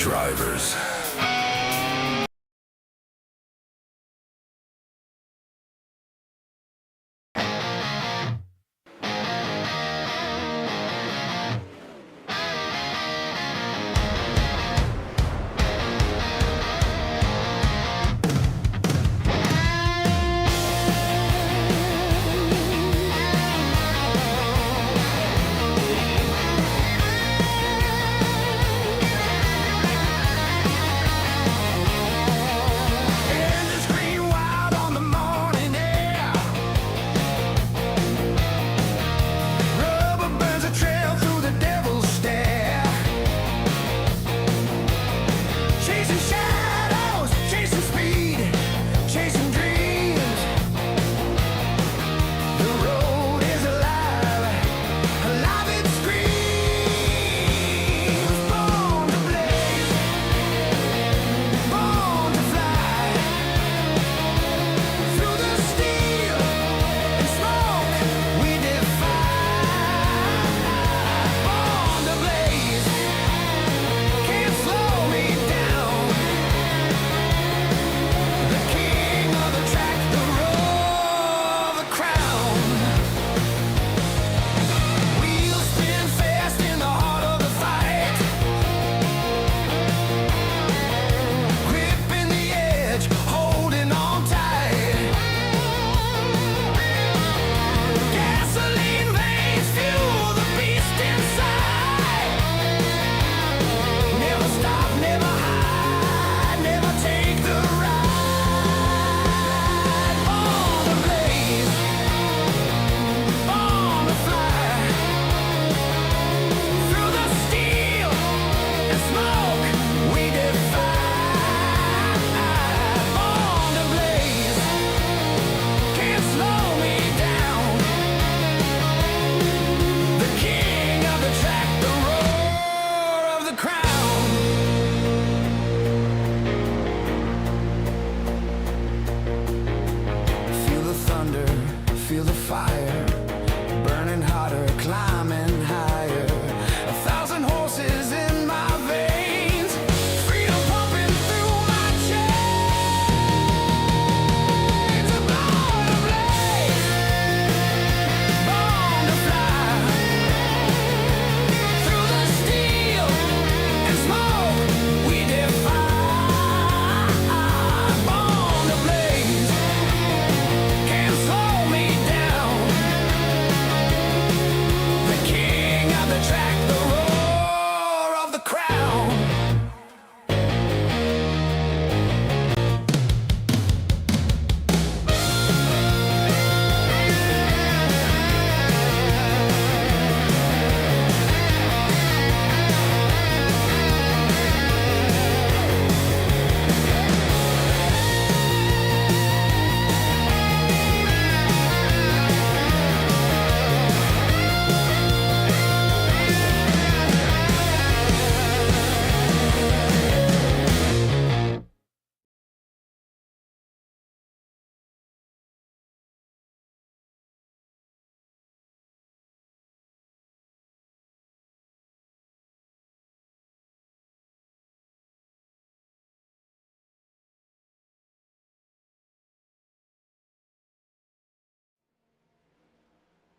drivers.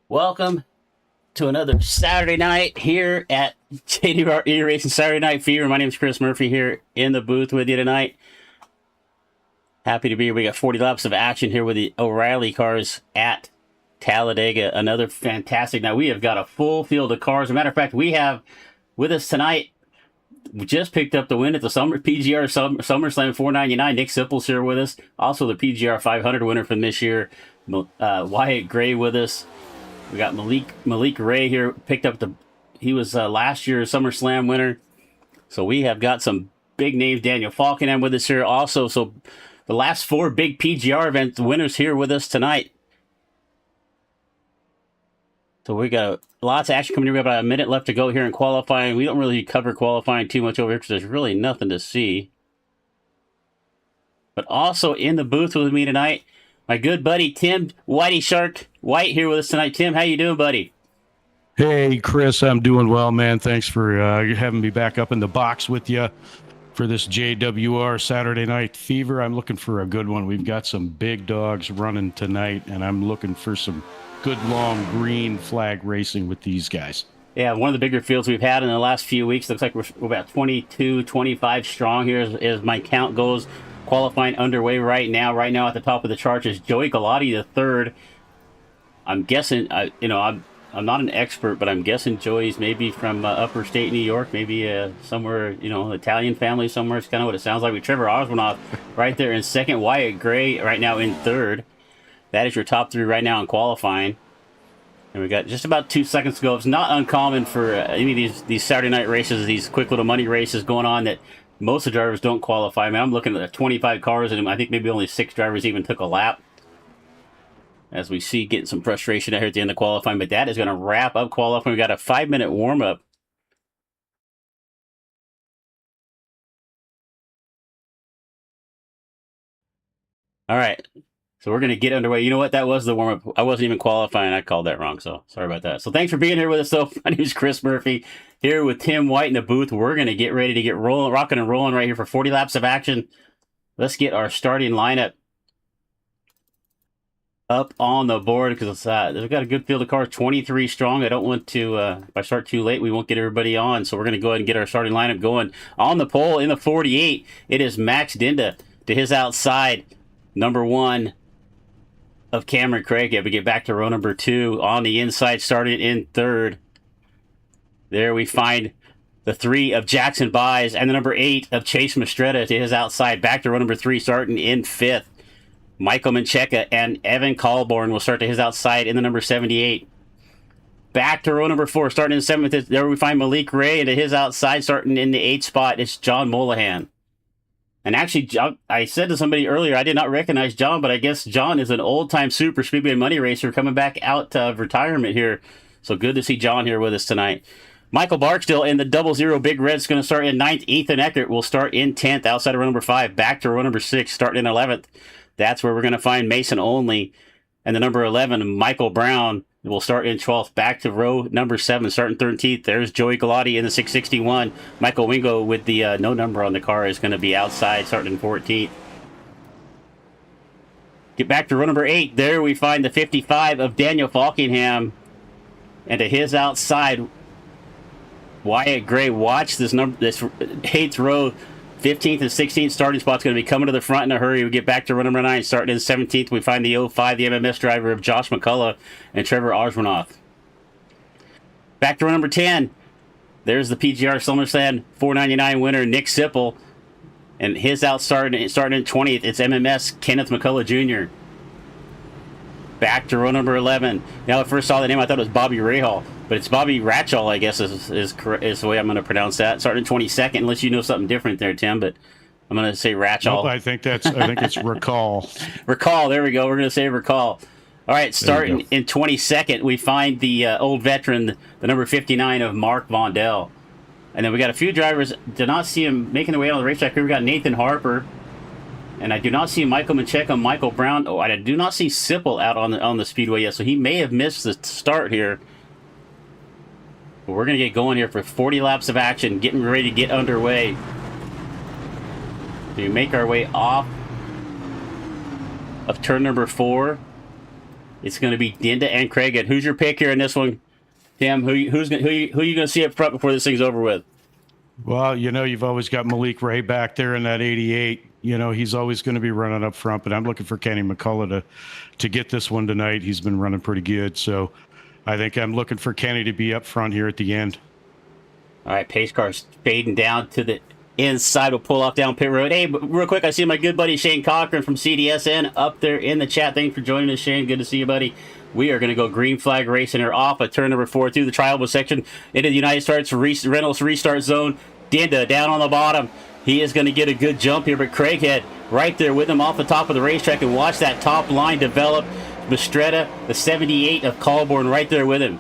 Welcome to another Saturday night here at JWR eRacing Saturday Night Fever. My name is Chris Murphy here in the booth with you tonight. Happy to be here. We got 40 laps of action here with the Oreilly cars at Talladega. Another fantastic night. We have got a full field of cars. As a matter of fact, we have with us tonight, we just picked up the win at the PGR SummerSlam 499. Nick Sipple's here with us. Also the PGR 500 winner from this year. Wyatt Gray with us. We got Malik Ray here, picked up he was last year's SummerSlam winner. So we have got some big names. Daniel Falkenham with us here also. So the last 4 big PGR event winners here with us tonight. So we got lots of action coming here. We have about a minute left to go here in qualifying. We don't really cover qualifying too much over here because there's really nothing to see. But also in the booth with me tonight, my good buddy Tim Whitey Shark White here with us tonight. Tim, how you doing, buddy? Hey, Chris, I'm doing well, man. Thanks for having me back up in the box with you. For this JWR Saturday Night Fever, I'm looking for a good one. We've got some big dogs running tonight, and I'm looking for some good long green flag racing with these guys. Yeah, one of the bigger fields we've had in the last few weeks. Looks like we're about 22, 25 strong here as my count goes. Qualifying underway right now. Right now at the top of the charts is Joey Galati, the third. I'm guessing, I'm not an expert, but I'm guessing Joey's maybe from upper state New York, maybe somewhere, Italian family somewhere. It's kind of what it sounds like. With Trevor Osmanoff right there in second. Wyatt Gray right now in third. That is your top three right now in qualifying. And we got just about 2 seconds to go. It's not uncommon for any of these Saturday night races, these quick little money races going on that most of the drivers don't qualify. I mean, I'm looking at 25 cars, and I think maybe only 6 drivers even took a lap. As we see, getting some frustration out here at the end of qualifying. But that is going to wrap up qualifying. We got a 5-minute warm-up. All right. So we're going to get underway. You know what? That was the warm-up. I wasn't even qualifying. I called that wrong, so sorry about that. So thanks for being here with us, though. My name is Chris Murphy, here with Tim White in the booth. We're going to get ready to get rolling, rocking and rolling right here for 40 laps of action. Let's get our starting lineup up on the board because we've got a good field of cars, 23 strong. I don't want to, if I start too late, we won't get everybody on. So we're going to go ahead and get our starting lineup going. On the pole in the 48, it is Max Dinda. To his outside, number 1 of Cameron Craig. We get back to row number 2 on the inside, starting in third. There we find the 3 of Jackson Buys and the number 8 of Chase Mastretta to his outside. Back to row number 3, starting in 5th. Michael Mencheka and Evan Colborn will start to his outside in the number 78. Back to row number 4, starting in 7th. There we find Malik Ray, and to his outside, starting in the 8th spot, it's John Molahan. And actually, I said to somebody earlier, I did not recognize John, but I guess John is an old-time super speedway money racer coming back out of retirement here. So good to see John here with us tonight. Michael Barksdale in the 00 Big Red's going to start in 9th. Ethan Eckert will start in 10th, outside of row number 5. Back to row number 6, starting in 11th. That's where we're going to find Mason Only. And the number 11, Michael Brown, will start in 12th. Back to row number 7, starting 13th. There's Joey Galati in the 661. Michael Wingo with the no number on the car is going to be outside, starting in 14th. Get back to row number 8. There we find the 55 of Daniel Falkingham. And to his outside, Wyatt Gray. Watch this 8th row. 15th and 16th starting spot's going to be coming to the front in a hurry. We get back to row number 9, starting in 17th. We find the 05, the MMS driver of Josh McCullough and Trevor Osmanoff. Back to row number 10. There's the PGR SummerSlam $4.99 winner, Nick Sipple. And his out starting in 20th. It's MMS Kenneth McCullough Jr. Back to row number 11. Now, I first saw the name, I thought it was Bobby Rahal, but it's Bobby Ratchall, I guess, is the way I'm going to pronounce that. Starting 22nd, unless you know something different there, Tim, but I'm going to say Ratchall. Nope, I think it's Recall. Recall, there we go. We're going to say Recall. All right, starting in 22nd, we find the old veteran, the number 59 of Mark Vondell. And then we got a few drivers, did not see him making their way on the racetrack. Here we got Nathan Harper. And I do not see Michael Mencheka, Michael Brown. Oh, I do not see Sipple out on the speedway yet, so he may have missed the start here. But we're going to get going here for 40 laps of action, getting ready to get underway. We make our way off of turn number 4. It's going to be Dinda and Craig. Who's your pick here in this one, Tim? Who you going to see up front before this thing's over with? Well, you've always got Malik Ray back there in that 88. He's always going to be running up front, but I'm looking for Kenny McCullough to get this one tonight. He's been running pretty good, so I think I'm looking for Kenny to be up front here at the end. All right, pace car's fading down to the inside. We'll pull off down pit road. Hey, real quick, I see my good buddy Shane Cochran from CDSN up there in the chat. Thanks for joining us, Shane. Good to see you, buddy. We are going to go green flag racing her off at turn number 4 through the trial section into the United States Reynolds restart zone. Dinda down on the bottom. He is going to get a good jump here, but Craighead right there with him off the top of the racetrack, and watch that top line develop. Mastretta, the 78 of Colborn, right there with him.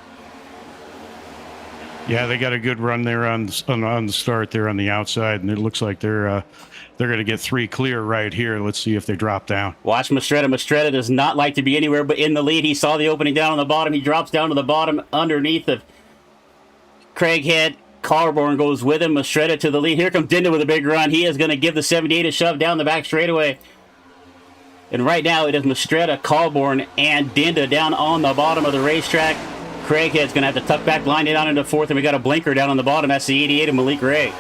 Yeah, they got a good run there on the start there on the outside, and it looks like they're going to get 3 clear right here. Let's see if they drop down. Watch Mastretta. Mastretta does not like to be anywhere but in the lead. He saw the opening down on the bottom. He drops down to the bottom underneath of Craighead. Carborn goes with him. Mastretta to the lead. Here comes Dinda with a big run. He is going to give the 78 a shove down the back straightaway. And right now it is Mastretta, Carborn, and Dinda down on the bottom of the racetrack. Craighead's going to have to tuck back, line it down into fourth, and we got a blinker down on the bottom. That's the 88 of Malik Ray.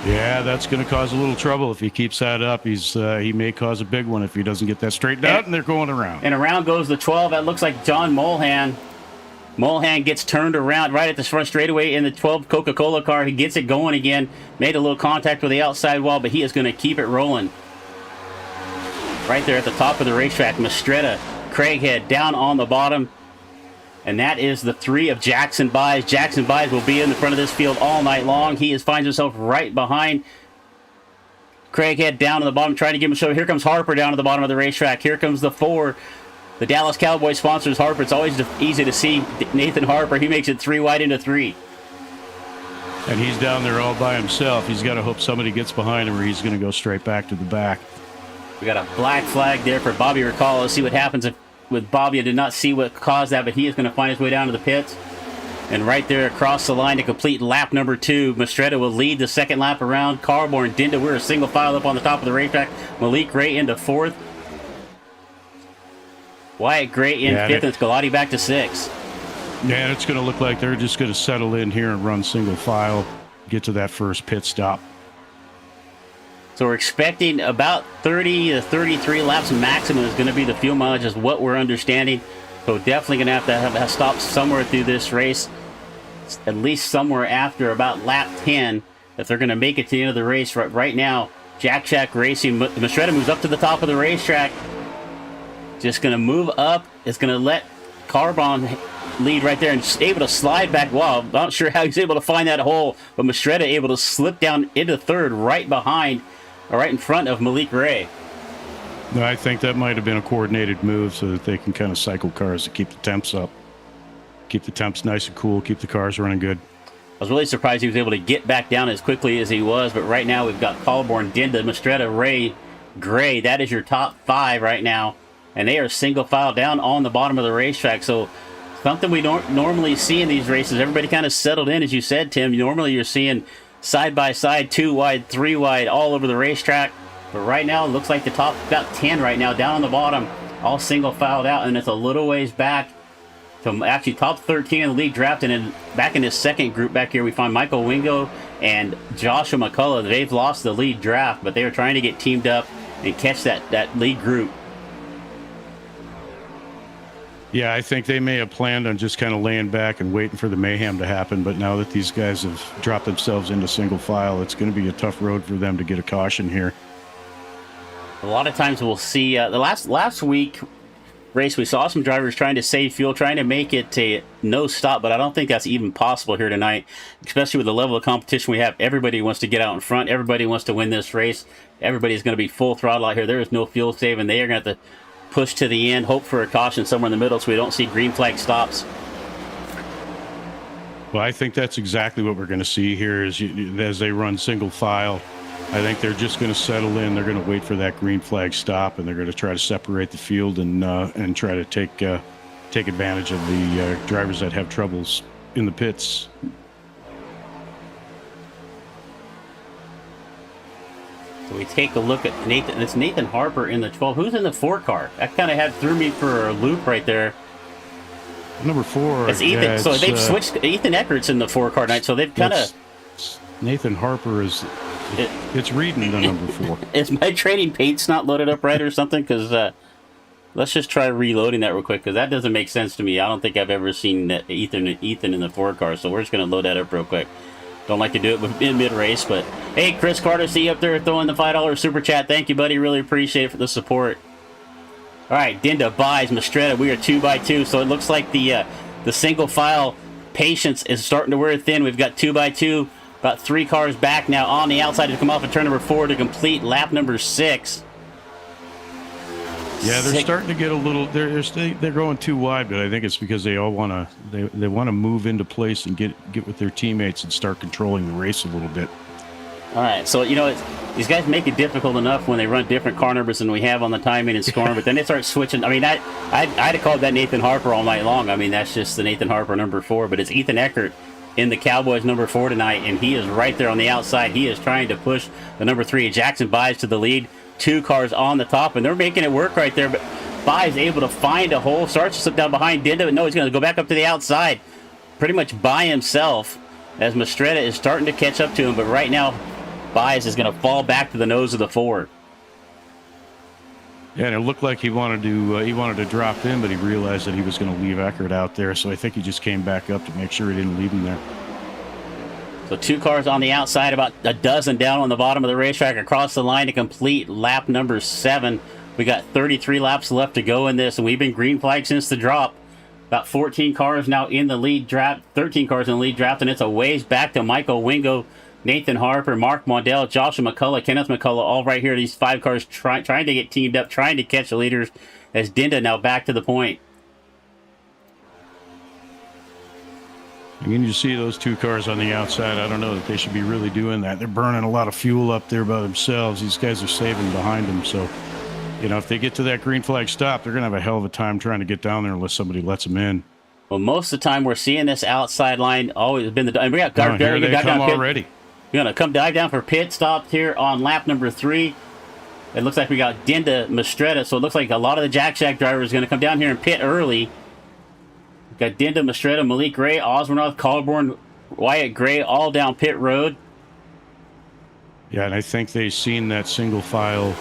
Yeah, that's going to cause a little trouble if he keeps that up. He may cause a big one if he doesn't get that straightened out, and they're going around. And around goes the 12. That looks like John Mulhan. Mulhan gets turned around right at the front straightaway in the 12 Coca-Cola car. He gets it going again. Made a little contact with the outside wall, but he is going to keep it rolling. Right there at the top of the racetrack, Mastretta, Craighead down on the bottom. And that is the 3 of Jackson Byes. Jackson Byes will be in the front of this field all night long. He finds himself right behind Craighead down on the bottom, trying to give him a show. Here comes Harper down to the bottom of the racetrack. Here comes the 4. The Dallas Cowboys sponsors Harper. It's always easy to see Nathan Harper. He makes it 3 wide into 3. And he's down there all by himself. He's got to hope somebody gets behind him or he's going to go straight back to the back. We got a black flag there for Bobby Recall. Let's see what happens with Bobby. I did not see what caused that, but he is going to find his way down to the pits. And right there across the line to complete lap number 2, Mastretta will lead the second lap around. Carborn, Dinda, we're a single file up on the top of the racetrack. Malik Ray into 4th. Wyatt Gray in 5th, and Scalati back to 6th. Yeah, and it's going to look like they're just going to settle in here and run single file, get to that first pit stop. So we're expecting about 30 to 33 laps maximum is going to be the fuel mileage, is what we're understanding. So definitely going to have stops somewhere through this race, at least somewhere after about lap 10, if they're going to make it to the end of the race. Right now, Jack Shack Racing, Mastretta moves up to the top of the racetrack. Just going to move up. It's going to let Carbon lead right there and able to slide back. Wow, I'm not sure how he's able to find that hole, but Mastretta able to slip down into 3rd right behind, or right in front of Malik Ray. No, I think that might have been a coordinated move so that they can kind of cycle cars to keep the temps up. Keep the temps nice and cool, keep the cars running good. I was really surprised he was able to get back down as quickly as he was, but right now we've got Colborn, Dinda, Mastretta, Ray, Gray. That is your top 5 right now. And they are single file down on the bottom of the racetrack. So something we don't normally see in these races. Everybody kind of settled in, as you said, Tim. Normally you're seeing side by side, 2 wide, 3 wide, all over the racetrack. But right now, it looks like the top, about 10 right now, down on the bottom, all single filed out. And it's a little ways back to actually top 13 in the lead draft. And then back in this second group back here, we find Michael Wingo and Joshua McCullough. They've lost the lead draft, but they are trying to get teamed up and catch that lead group. Yeah, I think they may have planned on just kind of laying back and waiting for the mayhem to happen. But now that these guys have dropped themselves into single file, it's going to be a tough road for them to get a caution here. A lot of times we'll see the last week race, we saw some drivers trying to save fuel, trying to make it to no stop, but I don't think that's even possible here tonight, especially with the level of competition we have. Everybody wants to get out in front. Everybody wants to win this race. Everybody's going to be full throttle out here. There is no fuel saving. They are going to have to push to the end, hope for a caution somewhere in the middle so we don't see green flag stops. Well, I think that's exactly what we're going to see here as they run single file. I think they're just going to settle in. They're going to wait for that green flag stop, and they're going to try to separate the field and try to take advantage of the drivers that have troubles in the pits. So we take a look at Nathan. It's Nathan Harper in the 12. Who's in the 4 car? That kind of threw me for a loop right there. Number 4. It's Ethan. Yeah, so they've switched. Ethan Eckert's in the 4 car tonight. So they've kind of. Nathan Harper is. It's reading the number 4. Is my training paint's not loaded up right or something? Because let's just try reloading that real quick, because that doesn't make sense to me. I don't think I've ever seen that Ethan in the 4 car. So we're just going to load that up real quick. Don't like to do it in mid-race, but hey, Chris Carter, see you up there throwing the $5 super chat. Thank you, buddy. Really appreciate it for the support. All right, Dinda, Byes, Mastretta. We are 2 by 2, so it looks like the single file patience is starting to wear thin. We've got 2 by 2, about 3 cars back now on the outside to come off of turn number 4 to complete lap number 6. Yeah, they're starting to get a little. They're going too wide, but I think it's because they all want to. They want to move into place and get with their teammates and start controlling the race a little bit. All right, so these guys make it difficult enough when they run different car numbers than we have on the timing and scoring, but then they start switching. I mean, I'd have called that Nathan Harper all night long. I mean, that's just the Nathan Harper number 4, but it's Ethan Eckert in the Cowboys number 4 tonight, and he is right there on the outside. He is trying to push the number 3, Jackson Buys, to the lead. 2 cars on the top, and they're making it work right there, but Buys able to find a hole, starts to slip down behind Dinda, but no, he's going to go back up to the outside pretty much by himself as Mistretta is starting to catch up to him, but right now Buys is going to fall back to the nose of the 4. Yeah, and it looked like he wanted to drop in, but he realized that he was going to leave Eckert out there, so I think he just came back up to make sure he didn't leave him there. So 2 cars on the outside, about a dozen down on the bottom of the racetrack, across the line to complete lap number 7. We got 33 laps left to go in this, and we've been green flagged since the drop. About 14 cars now in the lead draft, 13 cars in the lead draft, and it's a ways back to Michael Wingo, Nathan Harper, Mark Mondell, Joshua McCullough, Kenneth McCullough, all right here. These 5 cars trying to get teamed up, trying to catch the leaders, as Dinda now back to the point. I mean, you see those 2 cars on the outside. I don't know that they should be really doing that. They're burning a lot of fuel up there by themselves. These guys are saving behind them. So, you know, if they get to that green flag stop, they're going to have a hell of a time trying to get down there unless somebody lets them in. Well, most of the time we're seeing this outside line always been the... And we got Here they come already. We're going to come dive down for pit stop here on lap number 3. It looks like we got Dinda, Mistretta, so it looks like a lot of the Jack Shack drivers are going to come down here and pit early. We've got Dinda, Mistretta, Malik Gray, Osbornoff, Colborn, Wyatt Gray, all down pit road. Yeah, and I think they've seen that single file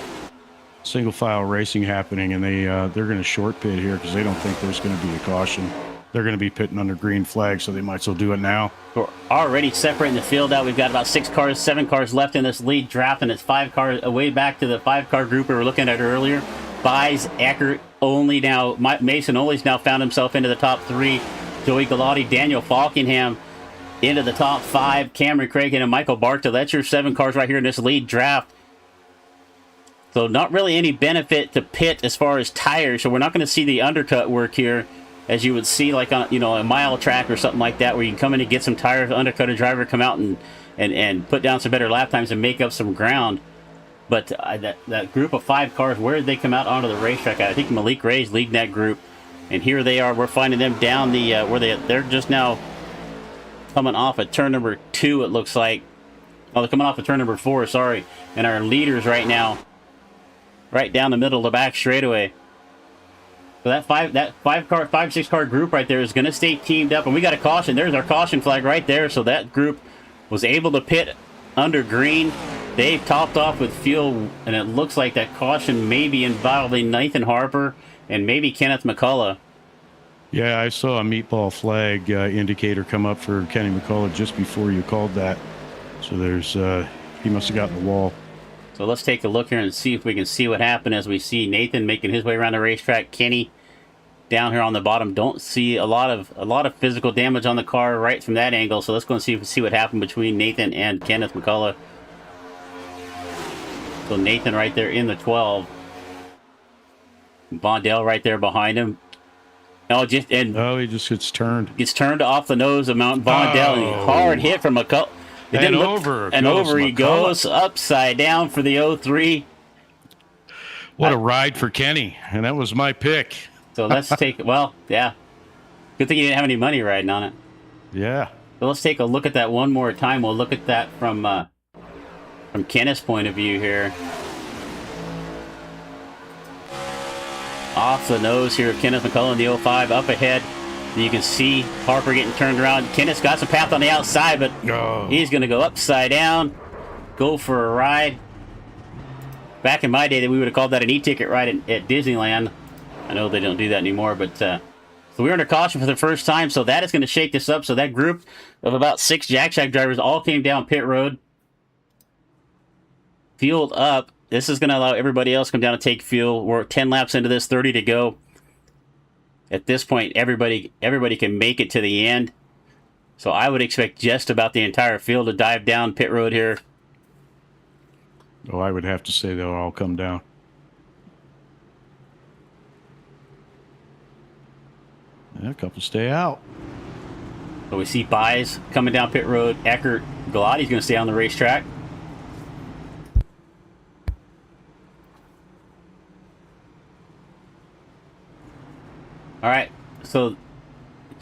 racing happening, and they're going to short pit here because they don't think there's going to be a caution. They're going to be pitting under green flag, so they might as well do it now. We're already separating the field out. We've got about 7 cars left in this lead draft, and it's 5 cars away back to the 5-car group we were looking at earlier. Buys, Eckert, only now, Mason Oley's now found himself into the top 3. Joey Galati, Daniel Falkingham into the top 5. Cameron Craig and Michael Barta. That's your 7 cars right here in this lead draft. So not really any benefit to pit as far as tires. So we're not going to see the undercut work here, as you would see like on, you know, a mile track or something like that, where you can come in and get some tires, undercut a driver, come out and put down some better lap times and make up some ground. But that group of 5 cars, where did they come out onto the racetrack? I think Malik Ray's leading that group, and here they are. We're finding them down the where they're just now coming off at turn number 2. It looks like. Oh, they're coming off at turn number 4. Sorry, and our leaders right now, right down the middle of the back straightaway. So that 5-6 car group right there is going to stay teamed up, and we got a caution. There's our caution flag right there. So that group was able to pit under green. They've topped off with fuel, and it looks like that caution may be involving Nathan Harper and maybe Kenneth McCullough. Yeah, I saw a meatball flag indicator come up for Kenny McCullough just before you called that. So there's he must have gotten the wall. So let's take a look here and see if we can see what happened as we see Nathan making his way around the racetrack. Kenny down here on the bottom. Don't see a lot of physical damage on the car right from that angle. So let's go and see what happened between Nathan and Kenneth McCullough. So Nathan right there in the 12. Bondell right there behind him. Oh, he just gets turned. Gets turned off the nose of Mount Bondell. Oh. Hard hit from McCullough. And over He goes upside down for the 03. What a ride for Kenny, and that was my pick. So let's take, well, yeah. Good thing you didn't have any money riding on it. Yeah. So let's take a look at that one more time. We'll look at that from Kenneth's point of view here. Off the nose here, Kenneth McCullough in the 05, up ahead. You can see Harper getting turned around. Kenneth's got some path on the outside, but he's going to go upside down, go for a ride. Back in my day, we would have called that an e-ticket ride at Disneyland. I know they don't do that anymore, but so we're under caution for the first time, so that is going to shake this up. So that group of about 6 Jack Shack drivers all came down pit road, fueled up. This is going to allow everybody else to come down and take fuel. We're 10 laps into this, 30 to go. At this point, everybody can make it to the end. So I would expect just about the entire field to dive down pit road here. Oh, I would have to say they'll all come down. Yeah, a couple stay out. So we see Buys coming down pit road. Eckert, Galati's going to stay on the racetrack. All right, so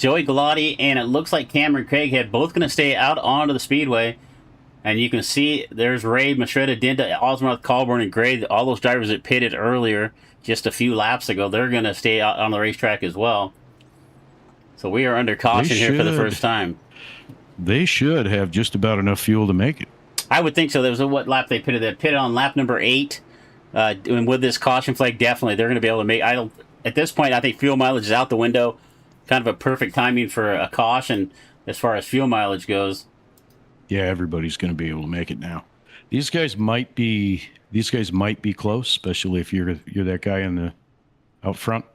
Joey Galati and it looks like Cameron Craighead both going to stay out onto the speedway. And you can see there's Ray, Mastretta, Dinda, Osmoth, Colburn, and Gray. All those drivers that pitted earlier just a few laps ago, they're going to stay out on the racetrack as well. So we are under caution here for the first time. They should have just about enough fuel to make it. I would think so. There was what lap they pitted? They pitted on lap number 8. And with this caution flag, definitely they're going to be able to make. At this point, I think fuel mileage is out the window. Kind of a perfect timing for a caution as far as fuel mileage goes. Yeah, everybody's going to be able to make it now. These guys might be close, especially if you're that guy out front.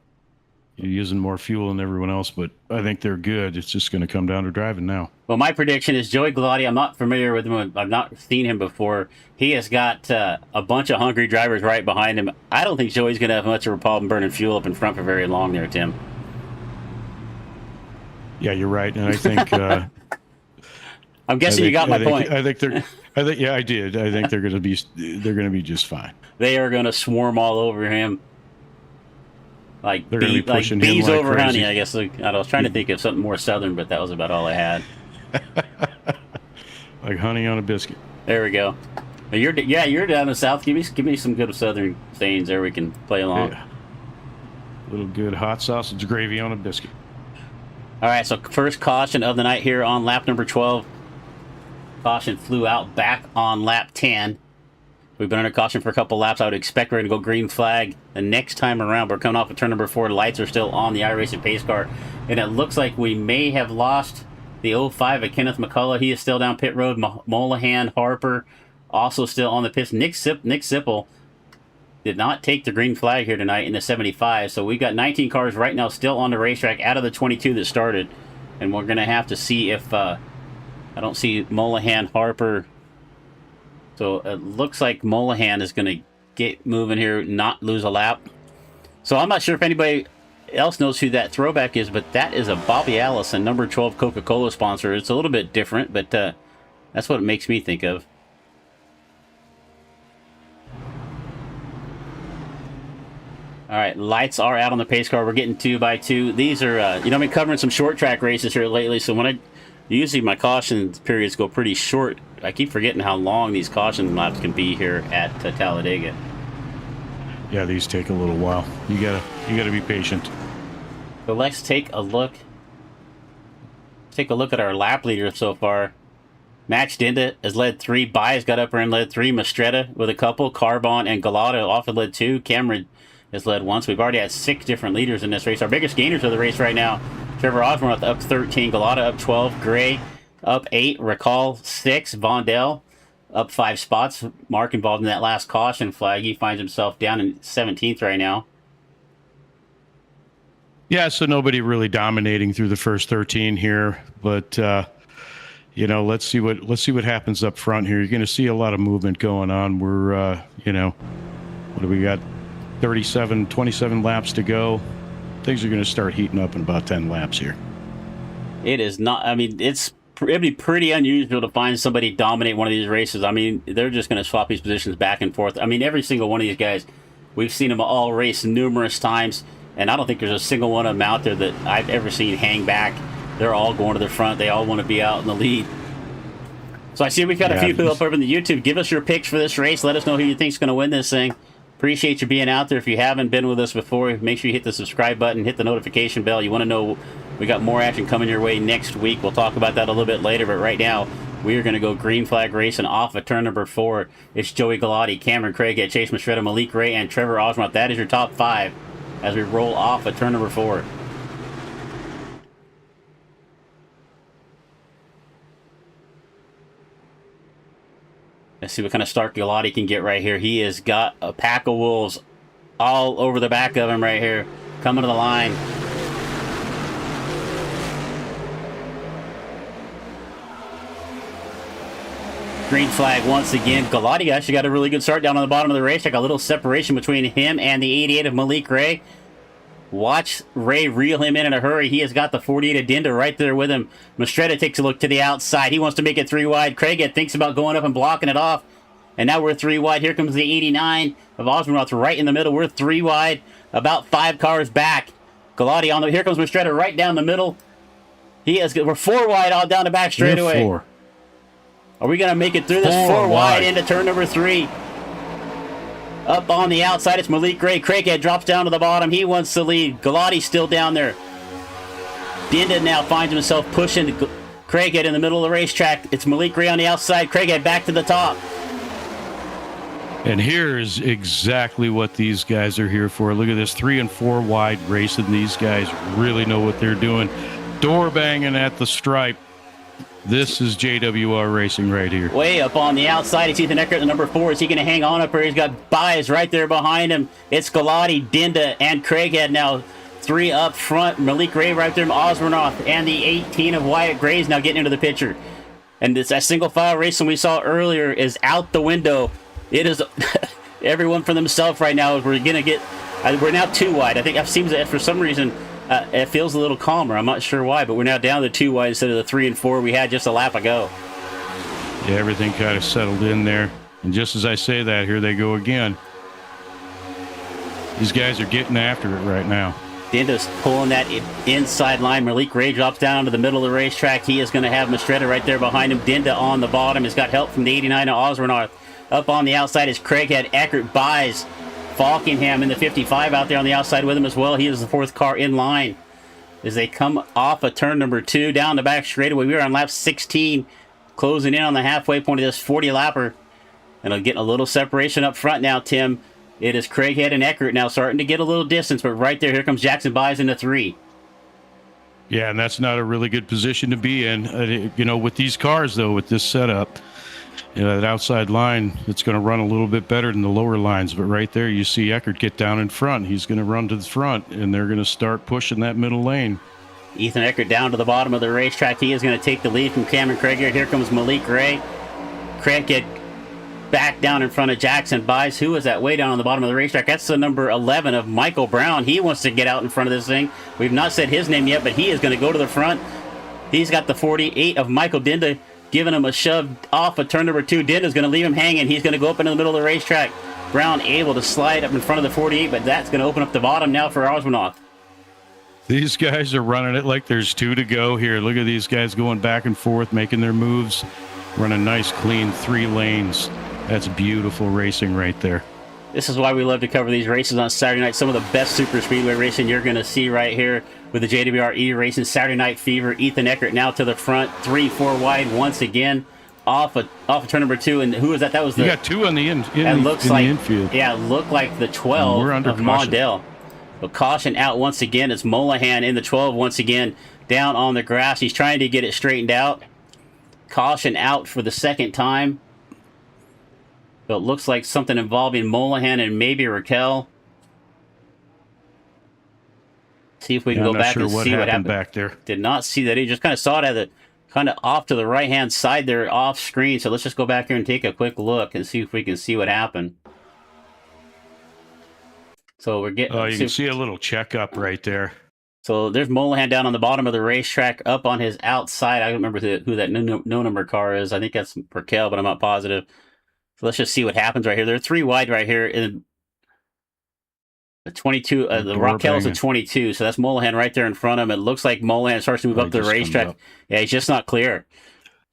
You're using more fuel than everyone else, but I think they're good. It's just going to come down to driving now. Well, my prediction is Joey Galati. I'm not familiar with him. I've not seen him before. He has got a bunch of hungry drivers right behind him. I don't think Joey's going to have much of a problem burning fuel up in front for very long there, Tim. Yeah, you're right, and I think I'm guessing you got my point. I did. I think they're going to be just fine. They are going to swarm all over him. Like, they're going to be pushing him bees like over crazy. honey, I guess. I was trying to think of something more southern, but that was about all I had. Like honey on a biscuit. There we go. You're down in the south. Give me some good southern sayings there we can play along. Yeah. A little good hot sausage gravy on a biscuit. All right, so first caution of the night here on lap number 12. Caution flew out back on lap 10. We've been under caution for a couple laps. I would expect we're going to go green flag the next time around. We're coming off of turn number 4. Lights are still on the iRacing pace car. And it looks like we may have lost the 05 of Kenneth McCullough. He is still down pit road. Molahan, Harper, also still on the pits. Nick Sipple did not take the green flag here tonight in the 75. So we've got 19 cars right now still on the racetrack out of the 22 that started. And we're going to have to see if... I don't see Molahan, Harper... So it looks like Molahan is going to get moving here, not lose a lap. So I'm not sure if anybody else knows who that throwback is, but that is a Bobby Allison, number 12 Coca-Cola sponsor. It's a little bit different, but that's what it makes me think of. All right, lights are out on the pace car. We're getting 2x2. These are, I've been covering some short track races here lately, so usually my caution periods go pretty short. I keep forgetting how long these caution laps can be here at Talladega. Yeah, these take a little while. You gotta be patient. So let's take a look. Take a look at our lap leader so far. Max Dinda has led 3. Baez got up there and led 3. Mastretta with a couple. Carbon and Galata often led 2. Cameron has led 1. So we've already had 6 different leaders in this race. Our biggest gainers of the race right now: Trevor Osborne up 13, Galata up 12, Gray up 8, Recall 6, Vondell up 5 spots. Mark involved in that last caution flag. He finds himself down in 17th right now. Yeah, so nobody really dominating through the first 13 here, but let's see what happens up front here. You're going to see a lot of movement going on. We're what do we got? 27 laps to go. Things are going to start heating up in about 10 laps here. It is not. I mean, it'd be pretty unusual to find somebody dominate one of these races. I mean, they're just going to swap these positions back and forth. I mean, every single one of these guys, we've seen them all race numerous times, and I don't think there's a single one of them out there that I've ever seen hang back. They're all going to the front. They all want to be out in the lead. So I see we've got a few people up over in the YouTube. Give us your picks for this race. Let us know who you think's going to win this thing. Appreciate you being out there. If you haven't been with us before, make sure you hit the subscribe button, hit the notification bell. You want to know we got more action coming your way next week. We'll talk about that a little bit later, but right now we are going to go green flag racing off of turn number 4. It's Joey Galati, Cameron Craighead, Chase Mastretta, Malik Ray, and Trevor Osmoth. That is your top 5 as we roll off of turn number 4. Let's see what kind of start Galati can get right here. He has got a pack of wolves all over the back of him right here. Coming to the line. Green flag once again. Galati actually got a really good start down on the bottom of the racetrack. A little separation between him and the 88 of Malik Ray. Watch Ray reel him in a hurry. He has got the 48 of Dinda right there with him. Mastretta takes a look to the outside. He wants to make it 3 wide. Craighead thinks about going up and blocking it off. And now we're 3 wide. Here comes the 89 of Osmoth right in the middle. We're 3 wide, about 5 cars back. Galati on the... Here comes Mastretta right down the middle. We're 4 wide all down the back straightaway. 4. Are we going to make it through this 4 wide into turn number 3? Up on the outside, it's Malik Gray. Craighead drops down to the bottom. He wants the lead. Galati's still down there. Dinda now finds himself pushing Craighead in the middle of the racetrack. It's Malik Gray on the outside. Craighead back to the top. And here's exactly what these guys are here for. Look at this 3 and 4 wide racing. These guys really know what they're doing. Door banging at the stripe. This is JWR racing right here. Way up on the outside, it's Ethan Eckert, the number 4. Is he going to hang on up here? He's got Baez right there behind him. It's Galati, Dinda, and Craighead now 3 up front. Malik Gray right there, Osmanoff, and the 18 of Wyatt Gray's now getting into the picture. And that single file racing we saw earlier is out the window. It is everyone for themselves right now. We're going to get, we're now 2 wide. I think it seems that for some reason, it feels a little calmer. I'm not sure why, but we're now down to 2 wide instead of the 3 and 4 we had just a lap ago. Yeah, everything kind of settled in there. And just as I say that, here they go again. These guys are getting after it right now. Dinda's pulling that inside line. Malik Gray drops down to the middle of the racetrack. He is going to have Mastretta right there behind him. Dinda on the bottom. He's got help from the 89 of Osborne. Up on the outside is Craighead, Eckert, Baez, Falkingham in the 55 out there on the outside with him as well. He is the 4th car in line as they come off of turn number 2 down the back straightaway. We are on lap 16, closing in on the halfway point of this 40 lapper. And I'm getting a little separation up front now, Tim. It is Craighead and Eckert now starting to get a little distance, but right there, here comes Jackson Baez in the 3. Yeah, and that's not a really good position to be in. You know, with these cars, though, with this setup, you know, that outside line, it's going to run a little bit better than the lower lines. But right there, you see Eckert get down in front. He's going to run to the front, and they're going to start pushing that middle lane. Ethan Eckert down to the bottom of the racetrack. He is going to take the lead from Cameron Craighead. Here comes Malik Gray. Craighead back down in front of Jackson Baez. Who is that way down on the bottom of the racetrack? That's the number 11 of Michael Brown. He wants to get out in front of this thing. We've not said his name yet, but he is going to go to the front. He's got the 48 of Michael Dinda giving him a shove off of turn number 2. Dinda's going to leave him hanging. He's going to go up into the middle of the racetrack. Brown able to slide up in front of the 48, but that's going to open up the bottom now for Osmanoff. These guys are running it like there's 2 to go here. Look at these guys going back and forth, making their moves, running nice, clean 3 lanes. That's beautiful racing right there. This is why we love to cover these races on Saturday night. Some of the best super speedway racing you're going to see right here with the JWR eRacing Saturday Night Fever. Ethan Eckert now to the front, 3, 4 wide once again off of turn number 2. And who was that? That was You got 2 on the the infield. Yeah, it looked like the 12 of Mondale. But caution out once again. It's Molahan in the 12 once again down on the grass. He's trying to get it straightened out. Caution out for the 2nd time. So it looks like something involving Molahan and maybe Raquel. See if we can go back and see what happened back there. Did not see that. He just kind of saw it at the kind of off to the right-hand side there off screen. So let's just go back here and take a quick look and see if we can see what happened. So we're getting... Oh, you can see a little checkup right there. So there's Molahan down on the bottom of the racetrack, up on his outside. I don't remember who that no number car is. I think that's Raquel, but I'm not positive. So let's just see what happens right here. They're 3 wide right here in the 22. The Raquel's a 22, so that's Molahan right there in front of him. It looks like Molahan starts to move up the racetrack. Yeah, he's just not clear.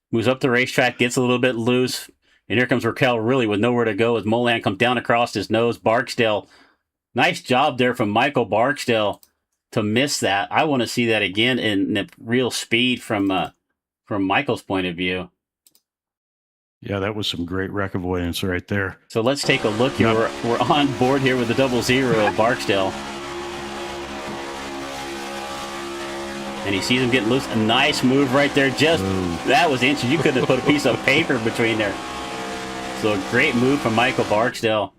Moves up the racetrack, gets a little bit loose, and here comes Raquel really with nowhere to go as Molahan comes down across his nose. Barksdale, nice job there from Michael Barksdale to miss that. I want to see that again in real speed from Michael's point of view. Yeah, that was some great wreck avoidance right there. So let's take a look here. We're on board here with the 00 of Barksdale. And he sees him getting loose. A nice move right there. That was inches. You could have put a piece of paper between there. So a great move from Michael Barksdale.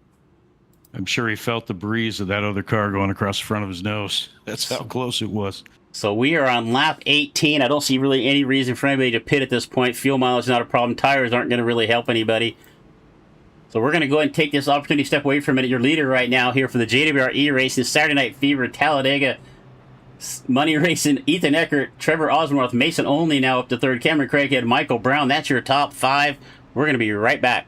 I'm sure he felt the breeze of that other car going across the front of his nose. That's how close it was. So we are on lap 18. I don't see really any reason for anybody to pit at this point. Fuel mileage is not a problem. Tires aren't going to really help anybody. So we're going to go ahead and take this opportunity to step away for a minute. Your leader right now here for the JWR eRacing Saturday Night Fever Talladega Money Racing, Ethan Eckert, Trevor Osmorth, Mason Only now up to 3rd, Cameron Craighead, Michael Brown. That's your top 5. We're going to be right back.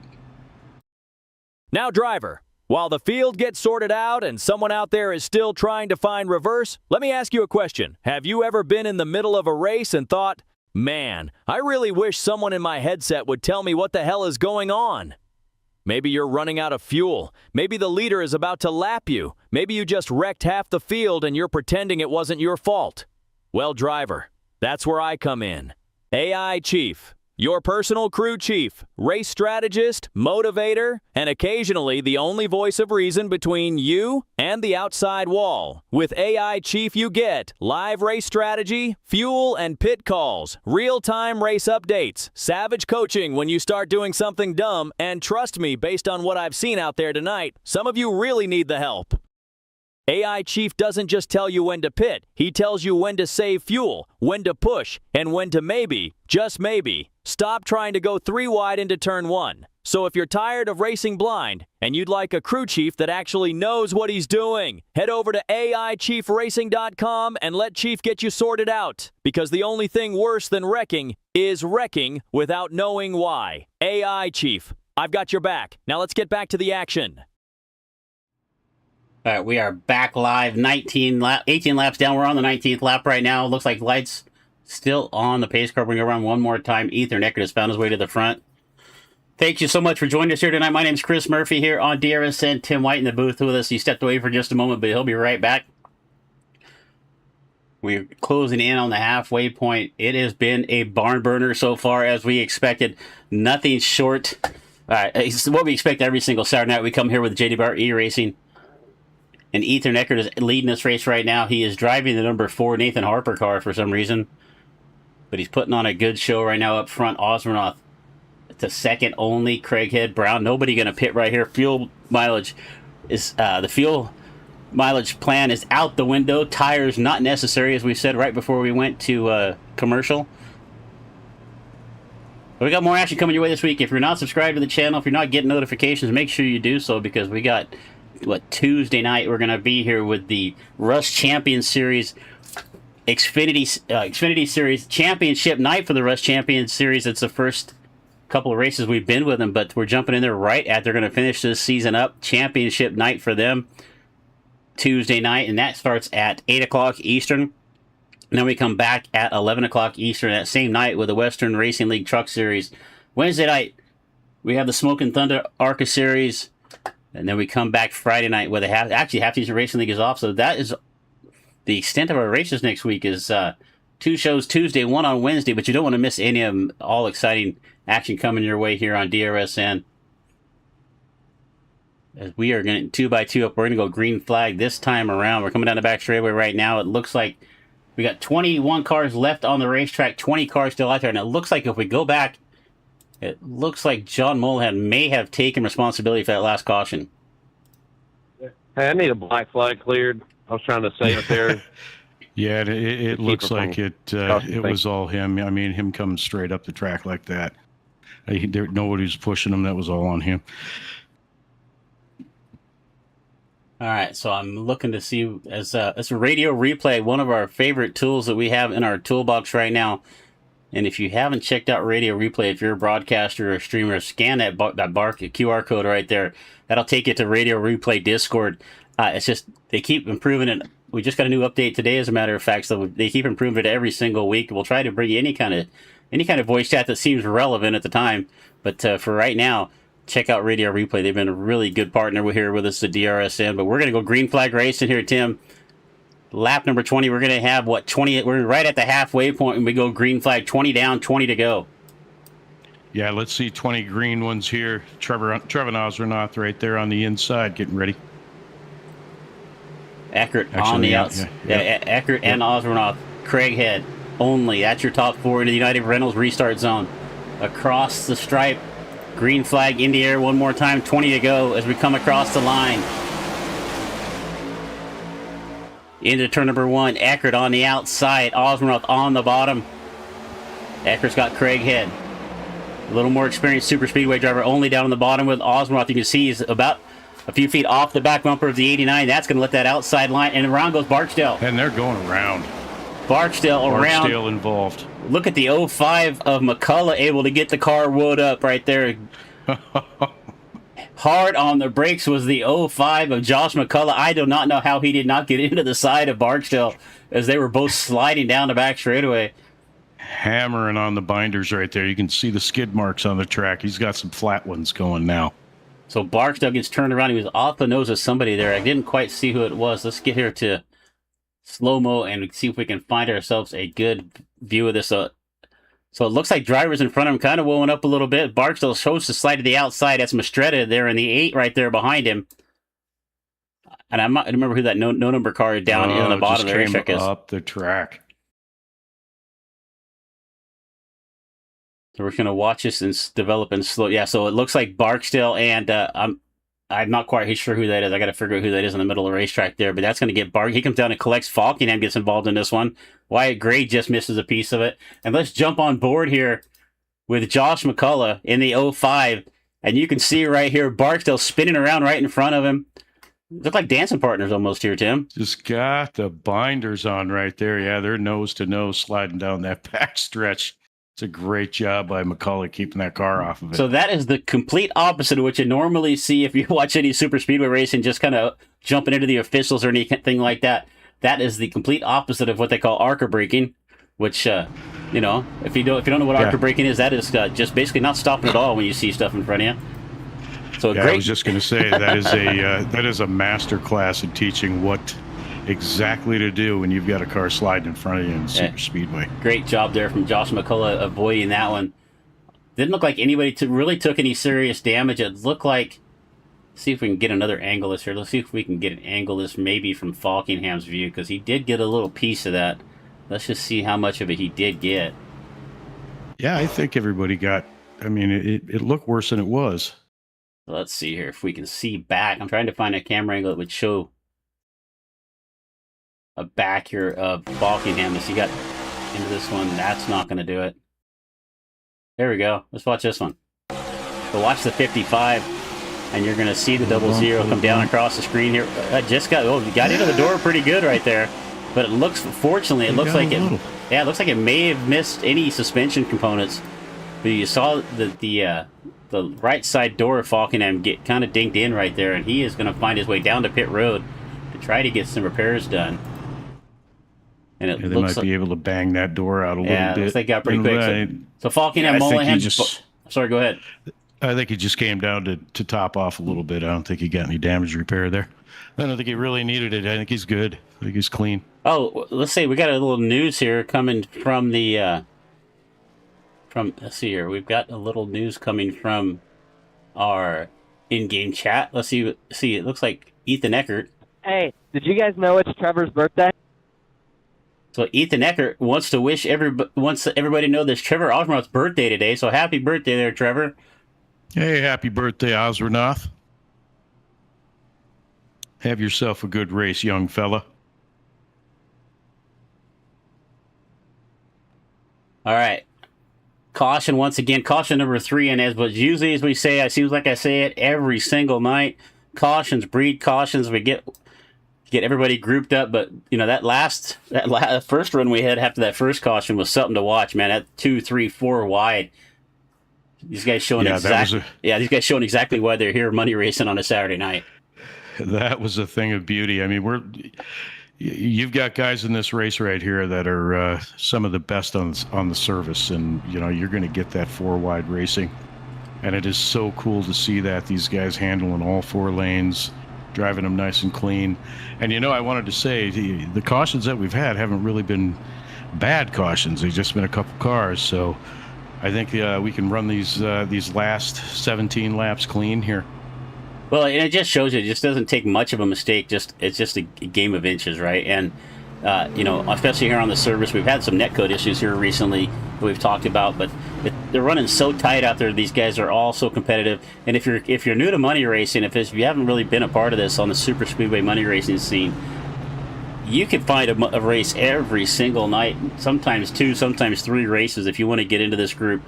Now driver, While the field gets sorted out and someone out there is still trying to find reverse, let me ask you a question. Have you ever been in the middle of a race and thought, man, I really wish someone in my headset would tell me what the hell is going on? Maybe you're running out of fuel. Maybe the leader is about to lap you. Maybe you just wrecked half the field and you're pretending it wasn't your fault. Well, driver, that's where I come in. AI Chief, your personal crew chief, race strategist, motivator, and occasionally the only voice of reason between you and the outside wall. With AI Chief you get live race strategy, fuel and pit calls, real-time race updates, savage coaching when you start doing something dumb, and trust me, based on what I've seen out there tonight, some of you really need the help. AI Chief doesn't just tell you when to pit, he tells you when to save fuel, when to push, and when to maybe, just maybe, stop trying to go 3 wide into turn 1. So if you're tired of racing blind, and you'd like a crew chief that actually knows what he's doing, head over to AIChiefRacing.com and let Chief get you sorted out. Because the only thing worse than wrecking is wrecking without knowing why. AI Chief, I've got your back. Now let's get back to the action. All right, we are back live, 18 laps down. We're on the 19th lap right now. Looks like lights still on the pace car. We're going to run one more time. Ethan Eckert has found his way to the front. Thank you so much for joining us here tonight. My name is Chris Murphy here on DRSN. Tim White in the booth with us. He stepped away for just a moment, but he'll be right back. We're closing in on the halfway point. It has been a barn burner so far, as we expected. Nothing short. All right, it's what we expect every single Saturday night. We come here with JWR eRacing. And Ethan Eckert is leading this race right now. He is driving the number 4 Nathan Harper car for some reason. But he's putting on a good show right now up front. Osmanoff to second only. Craighead, Brown. Nobody going to pit right here. Fuel mileage is the fuel mileage plan is out the window. Tires not necessary, as we said right before we went to commercial. But we got more action coming your way this week. If you're not subscribed to the channel, if you're not getting notifications, make sure you do so, because we got Tuesday night we're going to be here with the Rust Champion Series Xfinity Series Championship night for the Rust Champion Series. It's the first couple of races we've been with them, but we're jumping in there right at they're going to finish this season up. Championship night for them Tuesday night, and that starts at 8 o'clock Eastern. And then we come back at 11 o'clock Eastern that same night with the Western Racing League Truck Series. Wednesday night we have the Smoking Thunder ARCA Series. And then we come back Friday night with half season racing league is off. So that is the extent of our races next week. Is 2 shows Tuesday, 1 on Wednesday, but you don't want to miss any of them. All exciting action coming your way here on DRSN. As we are going 2x2 up, we're going to go green flag this time around. We're coming down the back straightaway right now. It looks like we got 21 cars left on the racetrack, 20 cars still out there. And it looks like if we go back, it looks like John Mulhan may have taken responsibility for that last caution. Hey, I need a black flag cleared. I was trying to save it there. Yeah, it looks like it was all him. I mean, him coming straight up the track like that. Nobody was pushing him. That was all on him. All right, so I'm looking to see as a radio replay, one of our favorite tools that we have in our toolbox right now. And if you haven't checked out Radio Replay, if you're a broadcaster or a streamer, scan that QR code right there. That'll take you to Radio Replay Discord. It's just, they keep improving it. We just got a new update today, as a matter of fact, so they keep improving it every single week. We'll try to bring you any kind of voice chat that seems relevant at the time. But for right now, check out Radio Replay. They've been a really good partner here with us at DRSN. But we're going to go green flag racing here, Tim. Lap number 20, we're going to have, 20? We're right at the halfway point, and we go green flag, 20 down, 20 to go. Yeah, let's see 20 green ones here. Trevor Osranoth right there on the inside getting ready. Eckert on the outside. Yeah, Eckert and Osranoth. Craighead only. That's your top 4 in the United Reynolds restart zone. Across the stripe, green flag in the air one more time, 20 to go as we come across the line. Into turn number 1, Eckert on the outside, Osmanoff on the bottom. Eckert's got Craighead. A little more experienced super speedway driver only down on the bottom with Osmanoff. You can see he's about a few feet off the back bumper of the 89. That's going to let that outside line, and around goes Barksdale. And they're going around. Barksdale around. Barksdale involved. Look at the 05 of McCullough able to get the car wood up right there. Hard on the brakes was the 05 of Josh McCullough. I do not know how he did not get into the side of Barksdale as they were both sliding down the back straightaway. Hammering on the binders right there. You can see the skid marks on the track. He's got some flat ones going now. So Barksdale gets turned around. He was off the nose of somebody there. I didn't quite see who it was. Let's get here to slow-mo and see if we can find ourselves a good view of this. So it looks like drivers in front of him kind of wooing up a little bit. Barksdale chose to slide to the outside. That's Mastretta there in the 8 right there behind him. And I don't remember who that no number car down in the bottom of the racetrack is. Up the track. So we're going to watch this and develop and slow. Yeah, so it looks like Barksdale and I'm not quite sure who that is. I got to figure out who that is in the middle of the racetrack there. But that's going to get He comes down and collects. Falkingham gets involved in this one. Wyatt Gray just misses a piece of it. And let's jump on board here with Josh McCullough in the 05. And you can see right here Barksdale spinning around right in front of him. Look like dancing partners almost here, Tim. Just got the binders on right there. Yeah, they're nose to nose sliding down that back stretch. It's a great job by McCullough keeping that car off of it. So that is the complete opposite of what you normally see if you watch any super speedway racing, just kind of jumping into the officials or anything like that. That is the complete opposite of what they call arca braking, which, if you don't know what arca braking is, that is just basically not stopping at all when you see stuff in front of you. So I was just going to say that is a master class in teaching what exactly to do when you've got a car sliding in front of you in super speedway. Great job there from Josh McCullough avoiding that one. Didn't look like anybody really took any serious damage. It looked like, see if we can get another angle this here. Let's see if we can get an angle this maybe from Falkingham's view, because he did get a little piece of that. Let's just see how much of it he did get. Yeah, I think everybody got, it looked worse than it was. Let's see here if we can see back. I'm trying to find a camera angle that would show a back here of Falkingham as he got into this one. That's not going to do it. There we go. Let's watch this one. So watch the 55, and you're going to see the 00 come down across the screen here. You got into the door pretty good right there, but it looks, fortunately, it looks like it may have missed any suspension components. But you saw the right side door of Falkingham get kind of dinked in right there, and he is going to find his way doan to pit road to try to get some repairs done. And it they might be able to bang that door out a little bit. Yeah, looks like they got pretty quick. So Falkingham, sorry, go ahead. I think he just came down to top off a little bit. I don't think he got any damage repair there. I don't think he really needed it. I think he's good. I think he's clean. Oh, let's see. We got a little news here coming from the let's see here. We've got a little news coming from our in-game chat. Let's see. It looks like Ethan Eckert. Hey, did you guys know it's Trevor's birthday? So Ethan Eckert wants everybody to know this Trevor Osmernoth's birthday today. So happy birthday there, Trevor. Hey, happy birthday, Osmernoth. Have yourself a good race, young fella. All right. Caution once again. Caution number 3. And as usually as we say, it seems like I say it every single night. Cautions breed cautions. We get everybody grouped up, but that first run we had after that first caution was something to watch, man. At 2, 3, 4 wide. These guys showing these guys showing exactly why they're here money racing on a Saturday night. That was a thing of beauty. I mean, you've got guys in this race right here that are some of the best on the service, and you're going to get that 4 wide racing, and it is so cool to see that these guys handling all 4 lanes, driving them nice and clean. And I wanted to say the cautions that we've had haven't really been bad cautions. They've just been a couple cars. So I think we can run these last 17 laps clean here. Well, and it just shows you it just doesn't take much of a mistake. It's just a game of inches, right? And especially here on the service, we've had some netcode issues here recently that we've talked about, but they're running so tight out there. These guys are all so competitive. And if you're new to money racing, if you haven't really been a part of this on the super speedway money racing scene, you can find a race every single night, sometimes 2, sometimes 3 races if you want to get into this group.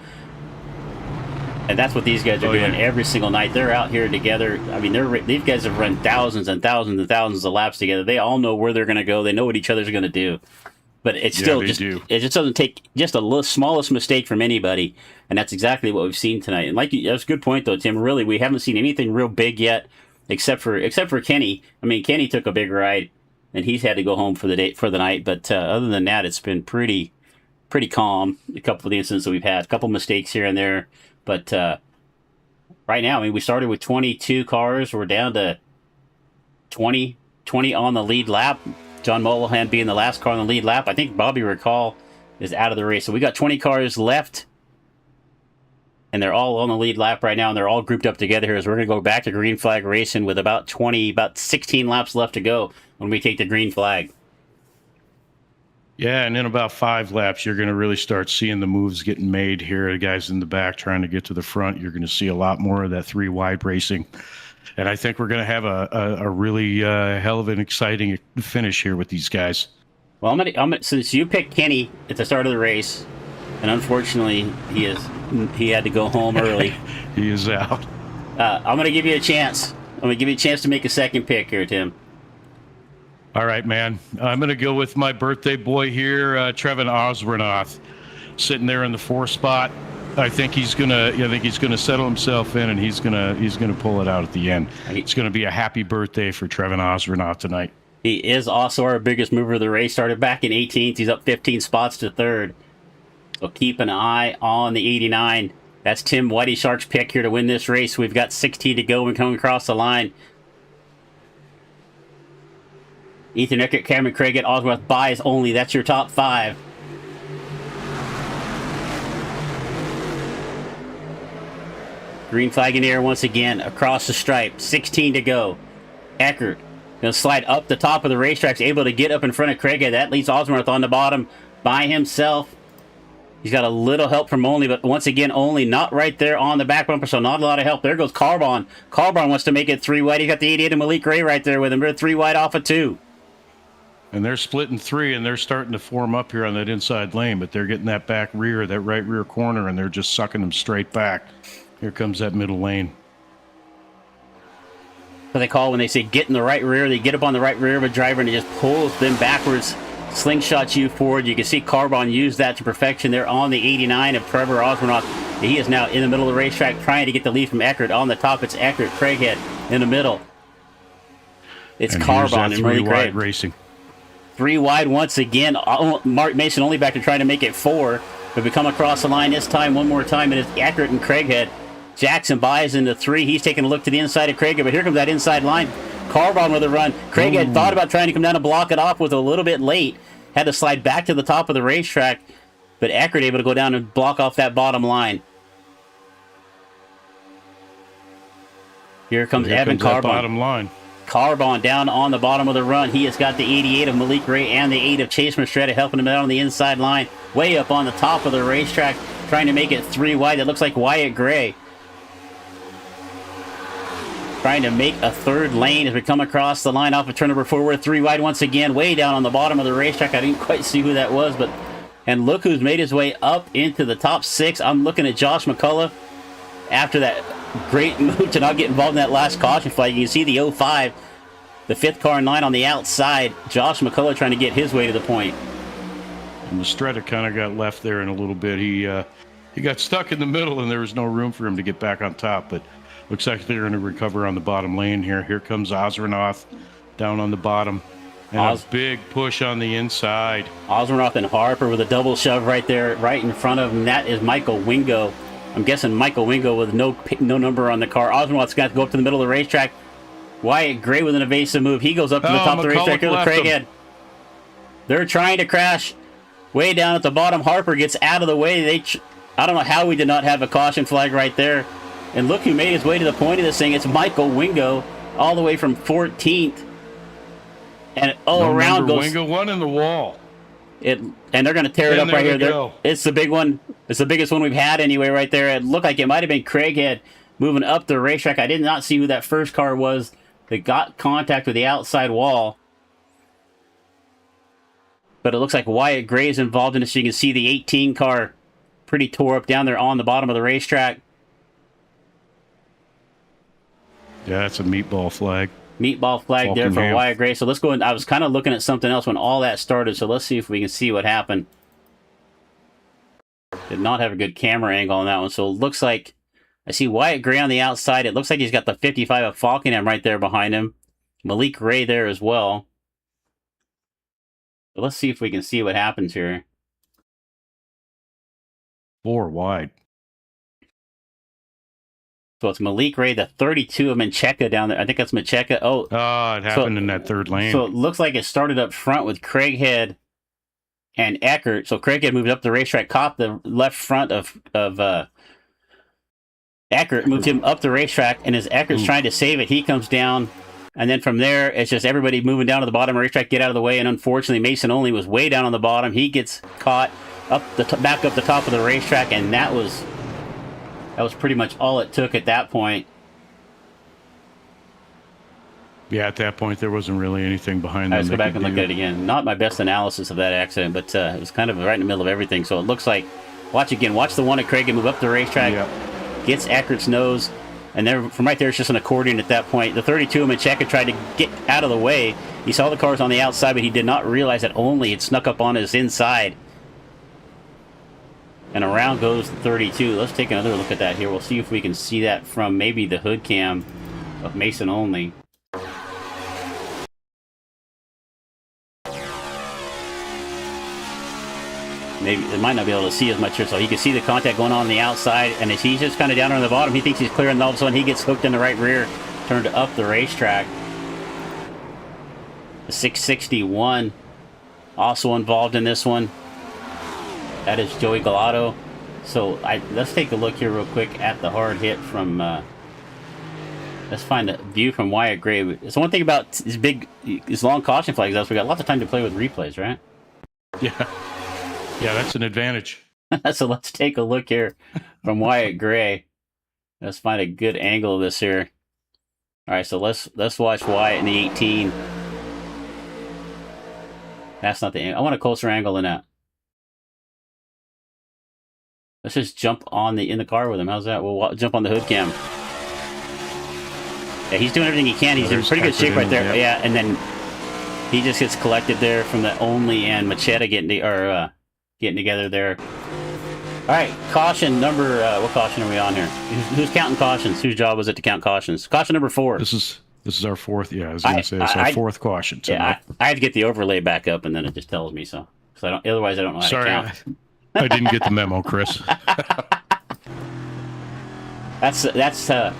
And that's what these guys are doing every single night. They're out here together. I mean, these guys have run thousands and thousands and thousands of laps together. They all know where they're going to go. They know what each other's going to do. But it's Yeah, still they just do. it just doesn't take just a little smallest mistake from anybody, and that's exactly what we've seen tonight. And that's a good point though, Tim. Really, we haven't seen anything real big yet, except for Kenny. I mean, Kenny took a big ride, and he's had to go home for the night. But other than that, it's been pretty calm. A couple of the incidents that we've had, a couple mistakes here and there, but right now, I mean, we started with 22 cars. We're down to 20 on the lead lap. John Molahan being the last car on the lead lap. I think Bobby Recall is out of the race. So we got 20 cars left, and they're all on the lead lap right now, and they're all grouped up together here. So we're going to go back to green flag racing with about 16 laps left to go when we take the green flag. Yeah, and in about 5 laps, you're going to really start seeing the moves getting made here. The guys in the back trying to get to the front. You're going to see a lot more of that 3-wide racing. And I think we're going to have a really hell of an exciting finish here with these guys. Well, I'm gonna since you picked Kenny at the start of the race, and unfortunately he had to go home early. He is out. I'm going to give you a chance. I'm going to give you a chance to make a second pick here, Tim. All right, man. I'm going to go with my birthday boy here, Trevin Osbornoth, sitting there in the 4 spot. I think he's gonna settle himself in, and he's gonna pull it out at the end. It's gonna be a happy birthday for Trevin Osbornoth tonight. He is also our biggest mover of the race. Started back in 18th. He's up 15 spots to 3rd. So keep an eye on the 89. That's Tim Whitey Shark's pick here to win this race. We've got 16 to go when coming across the line. Ethan Eckert, Cameron Craig at Osbornoth buys only. That's your top 5. Green flag in the air once again across the stripe. 16 to go. Eckert going to slide up the top of the racetrack. Able to get up in front of Craighead. That leaves Osbornoth on the bottom by himself. He's got a little help from Only, but once again, Only not right there on the back bumper, so not a lot of help. There goes Carbon. Carbon wants to make it 3 wide. He got the 88 of Malik Ray right there with him. They're 3 wide off of 2. And they're splitting 3, and they're starting to form up here on that inside lane, but they're getting that back rear, that right rear corner, and they're just sucking them straight back. Here comes that middle lane. What they call when they say get in the right rear, they get up on the right rear of a driver and it just pulls them backwards, slingshots you forward. You can see Carbon use that to perfection there on the 89 of Trevor Osbornoth. He is now in the middle of the racetrack trying to get the lead from Eckert. On the top, it's Eckert, Craighead in the middle. It's And Carbon here's and that really 3-wide great. racing. 3 wide once again. Mark Mason only back to trying to make it 4. But we come across the line this time, one more time, and it's Eckert and Craighead. Jackson buys into 3. He's taking a look to the inside of Craighead, but here comes that inside line. Carbon with a run. Craighead thought about trying to come down and block it off, was a little bit late. Had to slide back to the top of the racetrack, but Eckert able to go down and block off that bottom line. Here comes Evan that Carbon. bottom line. Carbon down on the bottom of the run. He has got the 88 of Malik Ray and the 8 of Chase Mastretta helping him out on the inside line. Way up on the top of the racetrack, trying to make it 3 wide. That looks like Wyatt Gray. Trying to make a 3rd lane as we come across the line off of turn number 4. We're 3 wide once again, way down on the bottom of the racetrack. I didn't quite see who that was, but and look who's made his way up into the top 6. I'm looking at Josh McCullough after that great move to not get involved in that last caution flag. You can see the 05, the 5th car in line on the outside. Josh McCullough trying to get his way to the point. And Mastretta kind of got left there in a little bit. He got stuck in the middle, and there was no room for him to get back on top, but looks like they're going to recover on the bottom lane here. Here comes Osbornoth down on the bottom. And a big push on the inside. Osbornoth and Harper with a double shove right there, right in front of him. That is Michael Wingo. I'm guessing Michael Wingo with no number on the car. Osbornoth's got to go up to the middle of the racetrack. Wyatt Gray with an evasive move. He goes up to the top of the racetrack. Here's Craighead. They're trying to crash way down at the bottom. Harper gets out of the way. I don't know how we did not have a caution flag right there. And look who made his way to the point of this thing. It's Michael Wingo, all the way from 14th. And around goes Wingo, one in the wall. and they're going to tear it up right here. It's the big one. It's the biggest one we've had anyway right there. It looked like it might have been Craighead moving up the racetrack. I did not see who that first car was that got contact with the outside wall. But it looks like Wyatt Gray is involved in this. You can see the 18 car pretty tore up down there on the bottom of the racetrack. Yeah, that's a meatball flag. Meatball flag there for Falcon Wyatt Gray. So let's go. I was kind of looking at something else when all that started. So let's see if we can see what happened. Did not have a good camera angle on that one. So it looks like I see Wyatt Gray on the outside. It looks like he's got the 55 of Falkenham right there behind him. Malik Ray there as well. So let's see if we can see what happens here. 4 wide. So it's Malik Ray, the 32 of Mencheka down there. I think that's Mencheka. Oh, it happened in that third lane. So it looks like it started up front with Craighead and Eckert. So Craighead moved up the racetrack, caught the left front of Eckert, moved him up the racetrack, and as Eckert's trying to save it, he comes down. And then from there, it's just everybody moving down to the bottom of the racetrack, get out of the way. And unfortunately, Mason Only was way down on the bottom. He gets caught back up the top of the racetrack, and that was pretty much all it took at that point. Yeah, at that point, there wasn't really anything behind them. Let's go back and look at it again. Not my best analysis of that accident, but it was kind of right in the middle of everything. So it looks like, watch again, watch the one at Craig and move up the racetrack, gets Eckert's nose, and there from right there, it's just an accordion at that point. The 32 of Mencheka tried to get out of the way. He saw the cars on the outside, but he did not realize that Only had snuck up on his inside. And around goes the 32. Let's take another look at that here. We'll see if we can see that from maybe the hood cam of Mason Only. Maybe they might not be able to see as much here, so he can see the contact going on the outside, and as he's just kind of down on the bottom, he thinks he's clear, and all of a sudden he gets hooked in the right rear, turned up the racetrack. The 661 also involved in this one. That is Joey Galato. So let's take a look here real quick at the hard hit from. Let's find a view from Wyatt Gray. It's one thing about his long caution flags. We got lots of time to play with replays, right? Yeah, that's an advantage. So let's take a look here from Wyatt Gray. Let's find a good angle of this here. All right, so let's watch Wyatt in the 18. That's not the angle. I want a closer angle than that. Let's just jump in the car with him. How's that? We'll jump on the hood cam. Yeah, he's doing everything he can. He's in pretty good shape right there. Yeah, and then he just gets collected there from the Only and Macheta getting together there. All right, caution number. What caution are we on here? Who's counting cautions? Whose job was it to count cautions? Caution number 4. This is our fourth. Yeah, I was going to say it's our fourth caution. Yeah, I had to get the overlay back up, and then it just tells me so. Otherwise, I don't know how to count. I didn't get the memo, Chris. That's the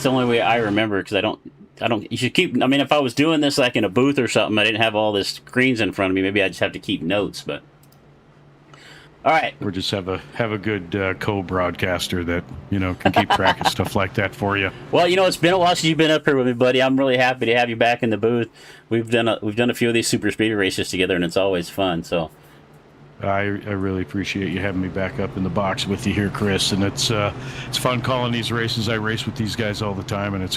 only way I remember, because I don't. You should keep. I mean, if I was doing this like in a booth or something, I didn't have all this screens in front of me. Maybe I just have to keep notes. But all right, or just have a good co-broadcaster that can keep track of stuff like that for you. Well, it's been a while since you've been up here with me, buddy. I'm really happy to have you back in the booth. We've done a few of these super speed races together, and it's always fun. So. I really appreciate you having me back up in the box with you here, Chris, and it's fun calling these races. I race with these guys all the time, and it's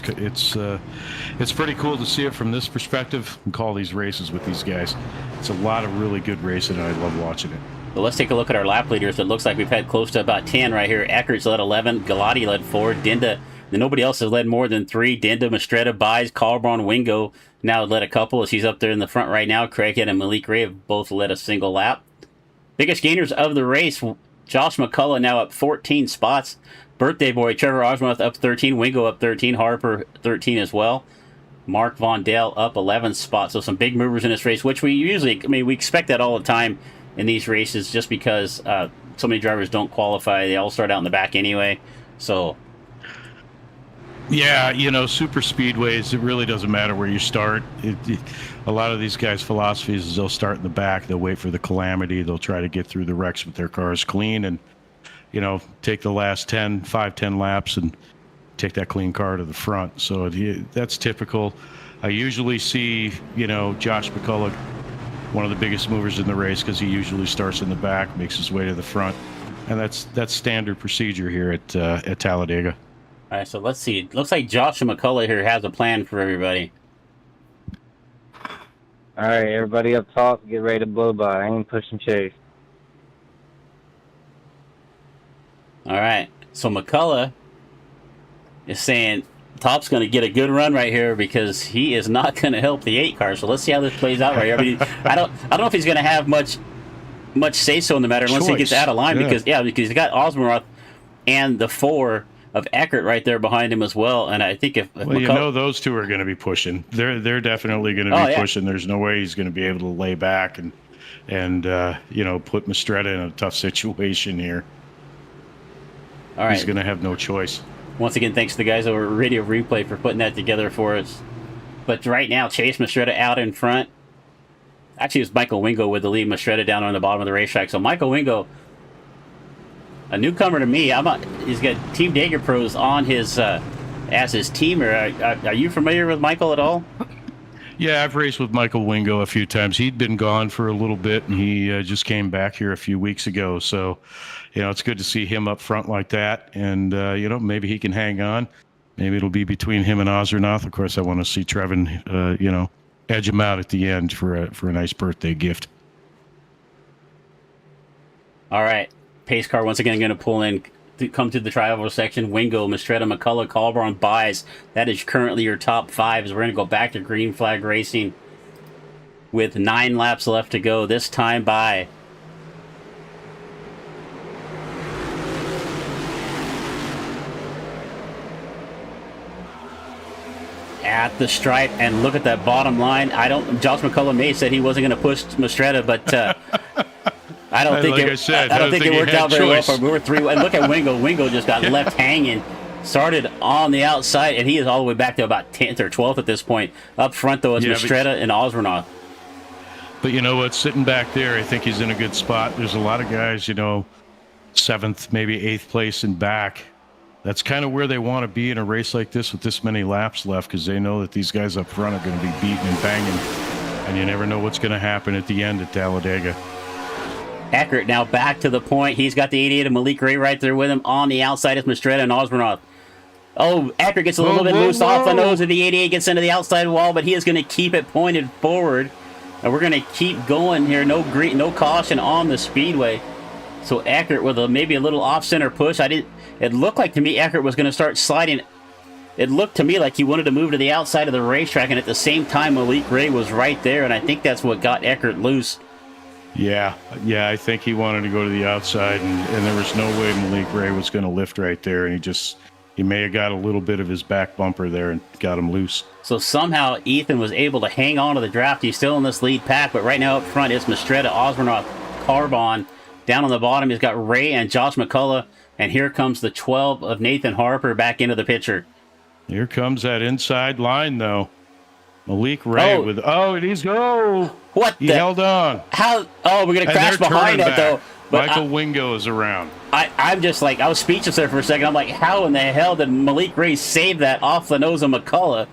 pretty cool to see it from this perspective and call these races with these guys. It's a lot of really good racing, and I love watching it. Well, let's take a look at our lap leaders. It looks like we've had close to about 10 right here. Eckert's led 11, Galati led 4, Dinda. Nobody else has led more than 3. Dinda, Mastretta, Buys, Carlbron, Wingo now led a couple as he's up there in the front right now. Craighead and Malik Ray have both led a single lap. Biggest gainers of the race, Josh McCullough now up 14 spots. Birthday boy Trevor Osmoth up 13. Wingo up 13. Harper 13 as well. Mark Von Dale up 11 spots. So some big movers in this race, which we expect that all the time in these races just because so many drivers don't qualify. They all start out in the back anyway. So... Yeah, super speedways, it really doesn't matter where you start. A lot of these guys' philosophies is they'll start in the back, they'll wait for the calamity, they'll try to get through the wrecks with their cars clean and, take the last 10 laps and take that clean car to the front. So that's typical. I usually see, Josh McCullough, one of the biggest movers in the race because he usually starts in the back, makes his way to the front. And that's standard procedure here at Talladega. All right, so let's see. It looks like Joshua McCullough here has a plan for everybody. All right, everybody up top, get ready to blow by. I ain't pushing chase. All right, so McCullough is saying Top's going to get a good run right here because he is not going to help the 8 car. So let's see how this plays out right here. I mean, I don't know if he's going to have much say so in the matter unless he gets out of line because he's got Osmoroth and the 4 of Eckert right there behind him as well. And I think if you know, those two are going to be pushing. They're definitely going to be pushing. There's no way he's going to be able to lay back and you know, put Mistretta in a tough situation here. All right. He's going to have no choice. Once again, thanks to the guys over at Radio Replay for putting that together for us. But right now, Chase Mistretta out in front. Actually, it's Michael Wingo with the lead. Mistretta down on the bottom of the racetrack. So Michael Wingo, a newcomer to me. He's got Team Dagger Pros on his as his teamer. Are you familiar with Michael at all? Yeah, I've raced with Michael Wingo a few times. He'd been gone for a little bit, and he just came back here a few weeks ago. So, you know, it's good to see him up front like that. And, you know, maybe he can hang on. Maybe it'll be between him and Ozernoth. Of course, I want to see Trevin, you know, edge him out at the end for a nice birthday gift. All right. Pace car once again going to pull in, to come to the tri-oval section. Wingo, Mistretta, McCullough, Colburn, Buys. That is currently your top 5. As we're going to go back to green flag racing with 9 laps left to go. This time by at the stripe, and look at that bottom line. Josh McCullough may said he wasn't going to push Mistretta, but I don't think it worked out very well for him. We were 3, and look at Wingo. Wingo just got left hanging. Started on the outside, and he is all the way back to about 10th or 12th at this point. Up front, though, is Mistretta and Osmoroth. But you know what? Sitting back there, I think he's in a good spot. There's a lot of guys, you know, 7th, maybe 8th place and back. That's kind of where they want to be in a race like this with this many laps left, because they know that these guys up front are going to be beating and banging, and you never know what's going to happen at the end at Talladega. Eckert now back to the point. He's got the 88 of Malik Ray right there with him. On the outside is Mistretta and Osmoroth. Oh, Eckert gets a little bit loose off the nose of the 88, gets into the outside wall, but he is going to keep it pointed forward. And we're going to keep going here. No caution on the speedway. So Eckert with maybe a little off-center push. It looked like to me Eckert was going to start sliding. It looked to me like he wanted to move to the outside of the racetrack, and at the same time Malik Ray was right there, and I think that's what got Eckert loose. Yeah, I think he wanted to go to the outside, and there was no way Malik Ray was going to lift right there, and he may have got a little bit of his back bumper there and got him loose. So somehow Ethan was able to hang on to the draft. He's still in this lead pack, but right now up front is Mistretta, Osmoroth, Carbon. Down on the bottom, he's got Ray and Josh McCullough, and here comes the 12 of Nathan Harper back into the picture. Here comes that inside line, though. Malik Ray he held on. How? Oh, we're going to crash behind that, though. But Michael Wingo is around. I'm just like, I was speechless there for a second. I'm like, how in the hell did Malik Ray save that off the nose of McCullough?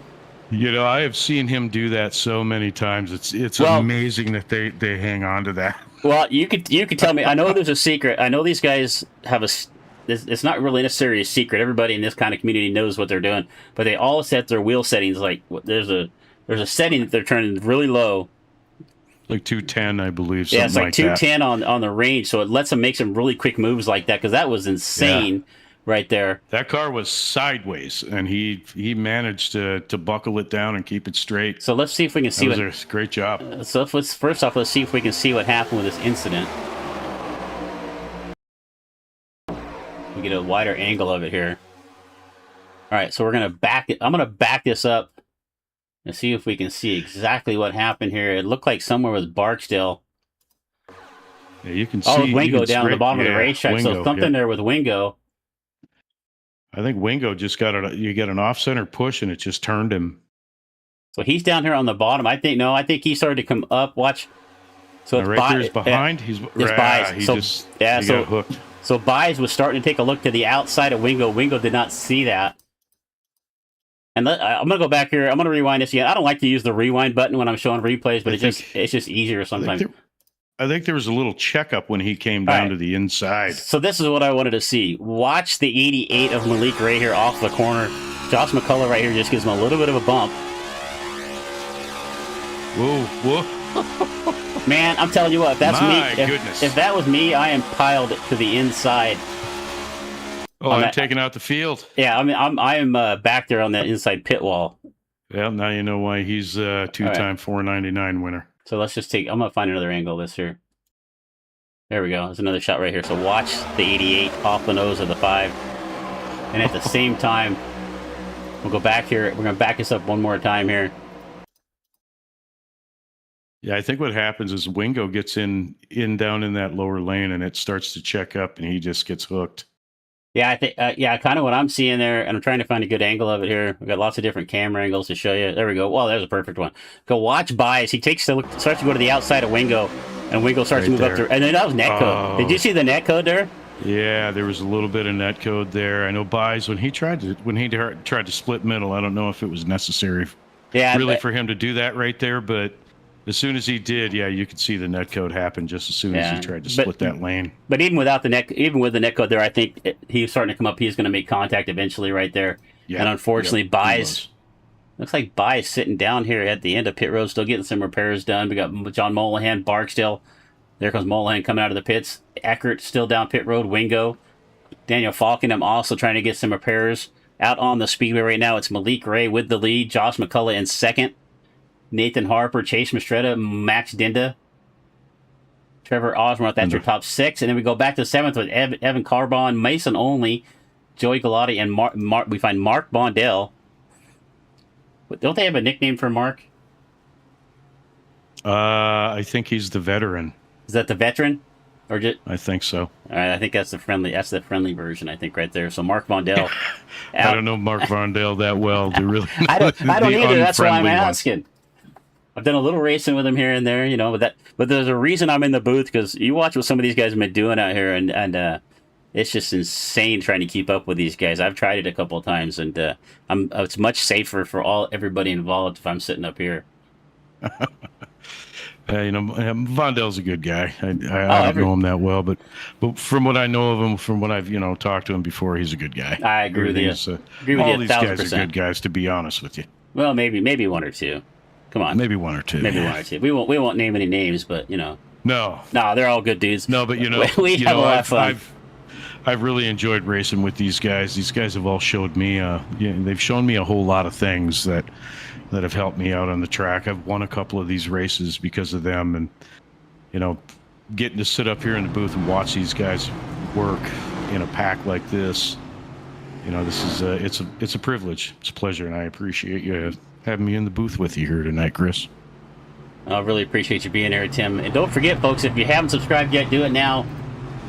You know, I have seen him do that so many times. It's amazing that they hang on to that. Well, you could tell me. I know there's a secret. I know these guys have it's not really necessarily a secret. Everybody in this kind of community knows what they're doing, but they all set their wheel settings. Like there's a setting that they're turning really low, like 210, I believe. Yeah, it's like 210 that. on the range, so it lets them make some really quick moves like that. Because that was insane. Yeah. Right there. That car was sideways, and he managed to buckle it down and keep it straight. So let's see if we can see that was a great job. So first off, let's see if we can see what happened with this incident. We get a wider angle of it here. All right, so we're gonna back it. I'm gonna back this up and see if we can see exactly what happened here. It looked like somewhere with Barksdale. Yeah, you can see. Oh, Wingo down at the bottom of the racetrack. Wingo, so something there with Wingo. I think Wingo just got an off-center push, and it just turned him. So he's down here on the bottom. I think he started to come up. Watch. So it's right there's behind. He's Buys. He got hooked. So Buys was starting to take a look to the outside of Wingo. Wingo did not see that. And I'm gonna go back here. I'm gonna rewind this again. I don't like to use the rewind button when I'm showing replays, but it's just easier sometimes. I think there was a little checkup when he came down to the inside. So this is what I wanted to see. Watch the 88 of Malik right here off the corner. Josh McCullough right here just gives him a little bit of a bump. Whoa. Man, I'm telling you what, if that's me, if that was me, I am piled to the inside. Oh, I'm taking out the field. Yeah, I mean, I'm back there on that inside pit wall. Well, now you know why he's a two-time $4.99 winner. So let's just I'm going to find another angle of this here. There we go. There's another shot right here. So watch the 88 off the nose of the 5. And at the same time, we'll go back here. We're going to back this up one more time here. Yeah, I think what happens is Wingo gets in down in that lower lane, and it starts to check up, and he just gets hooked. Yeah, I think kind of what I'm seeing there, and I'm trying to find a good angle of it here. We've got lots of different camera angles to show you. There we go. Well, there's a perfect one. Go watch Bias. He starts to go to the outside of Wingo, and Wingo starts to move up there. And then that was netcode. Did you see the netcode there? Yeah, there was a little bit of netcode there. I know Bias when he tried to split middle. I don't know if it was necessary, for him to do that right there, but as soon as he did, yeah, you could see the netcode happen just as soon as he tried to split that lane. But even with the netcode there, I think he was starting to come up. He's going to make contact eventually right there. Yeah, and unfortunately, Bias looks like Bias sitting down here at the end of pit road, still getting some repairs done. We got John Molahan, Barksdale. There comes Molahan coming out of the pits. Eckert still down pit road. Wingo, Daniel Falkenham also trying to get some repairs out on the speedway right now. It's Malik Ray with the lead. Josh McCullough in second. Nathan Harper, Chase Mastretta, Max Dinda, Trevor Osmoth. That's your top 6. And then we go back to 7th with Evan Carbon, Mason Only, Joey Galati, and we find Mark Bondell. Don't they have a nickname for Mark? I think he's the veteran. Is that the veteran? Or just... I think so. All right, I think that's the friendly version, I think, right there. So Mark Bondell. I don't know Mark Bondell that well to really know I don't either. That's why I'm one. asking. I've done a little racing with him here and there, but there's a reason I'm in the booth, because you watch what some of these guys have been doing out here, and it's just insane trying to keep up with these guys. I've tried it a couple of times, and it's much safer for everybody involved if I'm sitting up here. Vondell's a good guy. I don't know him that well, but from what I know of him, from what I've talked to him before, he's a good guy. I agree with you. All these guys are good guys, to be honest with you. Well, maybe one or two. Come on. Maybe one or two. Maybe one or two. We won't name any names, but No, they're all good dudes. No, but we have a lot of fun. I've really enjoyed racing with these guys. These guys have all showed me. They've shown me a whole lot of things that have helped me out on the track. I've won a couple of these races because of them, and getting to sit up here in the booth and watch these guys work in a pack like this. This is it's a privilege. It's a pleasure, and I appreciate you having me in the booth with you here tonight, Chris. I really appreciate you being here, Tim. And don't forget, folks, if you haven't subscribed yet, do it now,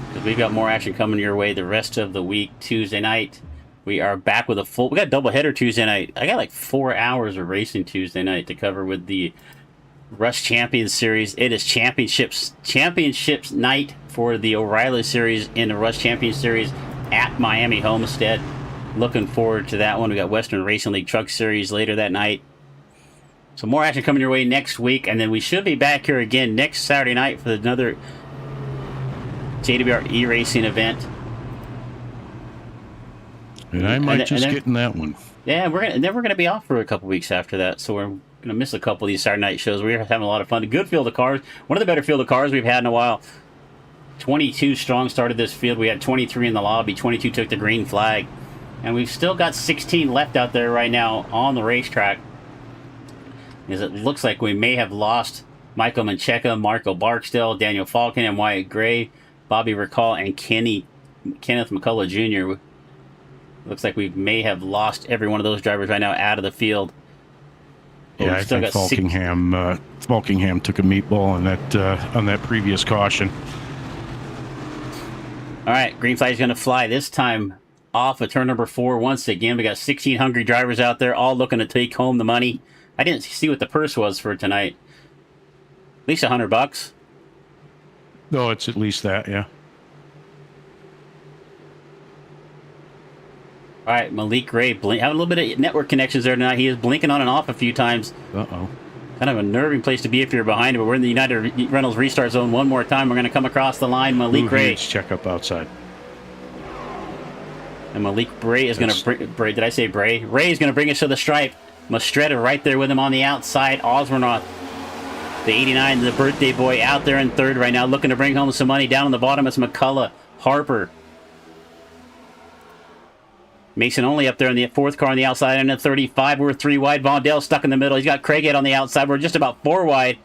because we've got more action coming your way the rest of the week. Tuesday night, we are back with we got a doubleheader Tuesday night. I got like 4 hours of racing Tuesday night to cover with the Rush Champions Series. It is championships night for the Oreilly Series in the Rush Champions Series at Miami Homestead. Looking forward to that one. We got Western Racing League Truck Series later that night. So more action coming your way next week, and then we should be back here again next Saturday night for another JWR e-racing event. And I might get in that one. Yeah, we're gonna be off for a couple weeks after that, so we're gonna miss a couple of these Saturday night shows. We're having a lot of fun. A good field of cars. One of the better field of cars we've had in a while. 22 strong started this field. We had 23 in the lobby. 22 took the green flag. And we've still got 16 left out there right now on the racetrack. As it looks like we may have lost Michael Mancheca, Marco Barksdale, Daniel Falcon, and Wyatt Gray, Bobby Recall, and Kenneth McCullough Jr. Looks like we may have lost every one of those drivers right now out of the field. But yeah, I think Falkingham took a meatball on that previous caution. All right, green flag is going to fly this time off of turn number 4 once again. We got 16 hungry drivers out there, all looking to take home the money. I didn't see what the purse was for tonight. At least $100. No, it's at least that, yeah. All right, Malik Ray having a little bit of network connections there tonight. He is blinking on and off a few times. Uh-oh. Kind of a nerving place to be if you're behind him, but we're in the United Reynolds restart zone one more time. We're going to come across the line. Malik Ray. Check up outside. And Malik Bray is going to bring... Did I say Bray? Ray is going to bring us to the stripe. Mastretta right there with him on the outside. Osmernoth, the 89, the birthday boy, out there in third right now, looking to bring home some money. Down on the bottom, it's McCullough. Harper. Mason Only up there in the 4th car on the outside, and at 35, we're 3 wide. Vondale stuck in the middle. He's got Craighead on the outside. We're just about 4 wide.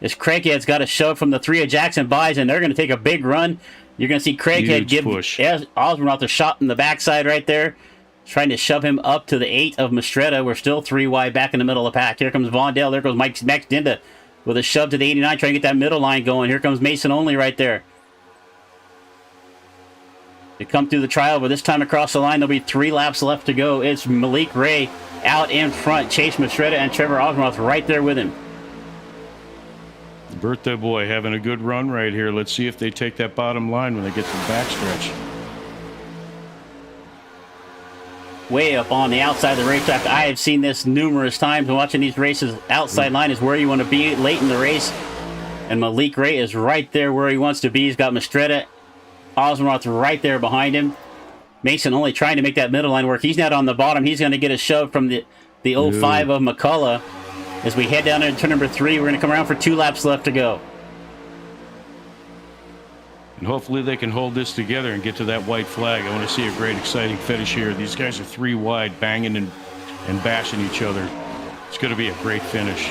This Craighead's got a shove from the 3 of Jackson Buys, and they're going to take a big run. You're going to see Craighead give Osbornoff a shot in the backside right there, trying to shove him up to the 8 of Mistretta. We're still 3 wide back in the middle of the pack. Here comes Vondale. There goes Max Dinda with a shove to the 89, trying to get that middle line going. Here comes Mason Only right there. They come through the trial, but this time across the line, there'll be 3 laps left to go. It's Malik Ray out in front. Chase Mistretta and Trevor Osbornoff right there with him. Birthday boy having a good run right here. Let's see if they take that bottom line when they get to the backstretch. Way up on the outside of the racetrack. I have seen this numerous times watching these races. Outside line is where you want to be late in the race. And Malik Ray is right there where he wants to be. He's got Mistretta, Osbornoff right there behind him. Mason Only trying to make that middle line work. He's not on the bottom. He's going to get a shove from the 05 of McCullough. As we head down into turn number 3, we're going to come around for 2 laps left to go. And hopefully they can hold this together and get to that white flag. I want to see a great, exciting finish here. These guys are 3 wide, banging and bashing each other. It's going to be a great finish.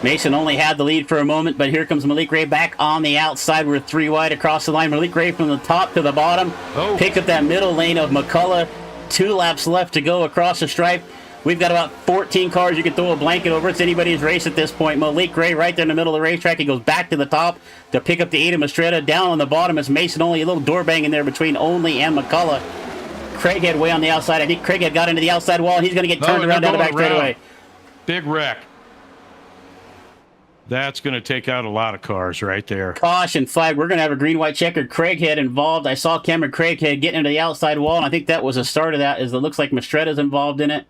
Mason Only had the lead for a moment, but here comes Malik Ray back on the outside. We're 3 wide across the line. Malik Ray from the top to the bottom. Picked up that middle lane of McCullough. 2 laps left to go across the stripe. We've got about 14 cars you can throw a blanket over. It's anybody's race at this point. Malik Ray right there in the middle of the racetrack. He goes back to the top to pick up the 8 of Mistretta. Down on the bottom is Mason Only. A little door bang in there between Only and McCullough. Craighead way on the outside. I think Craighead got into the outside wall. He's going to get turned around down the back straightaway. Big wreck. That's going to take out a lot of cars right there. Caution flag. We're going to have a green-white checkered. Craighead involved. I saw Cameron Craighead getting into the outside wall, and I think that was the start of that. It looks like Mistretta's involved in it.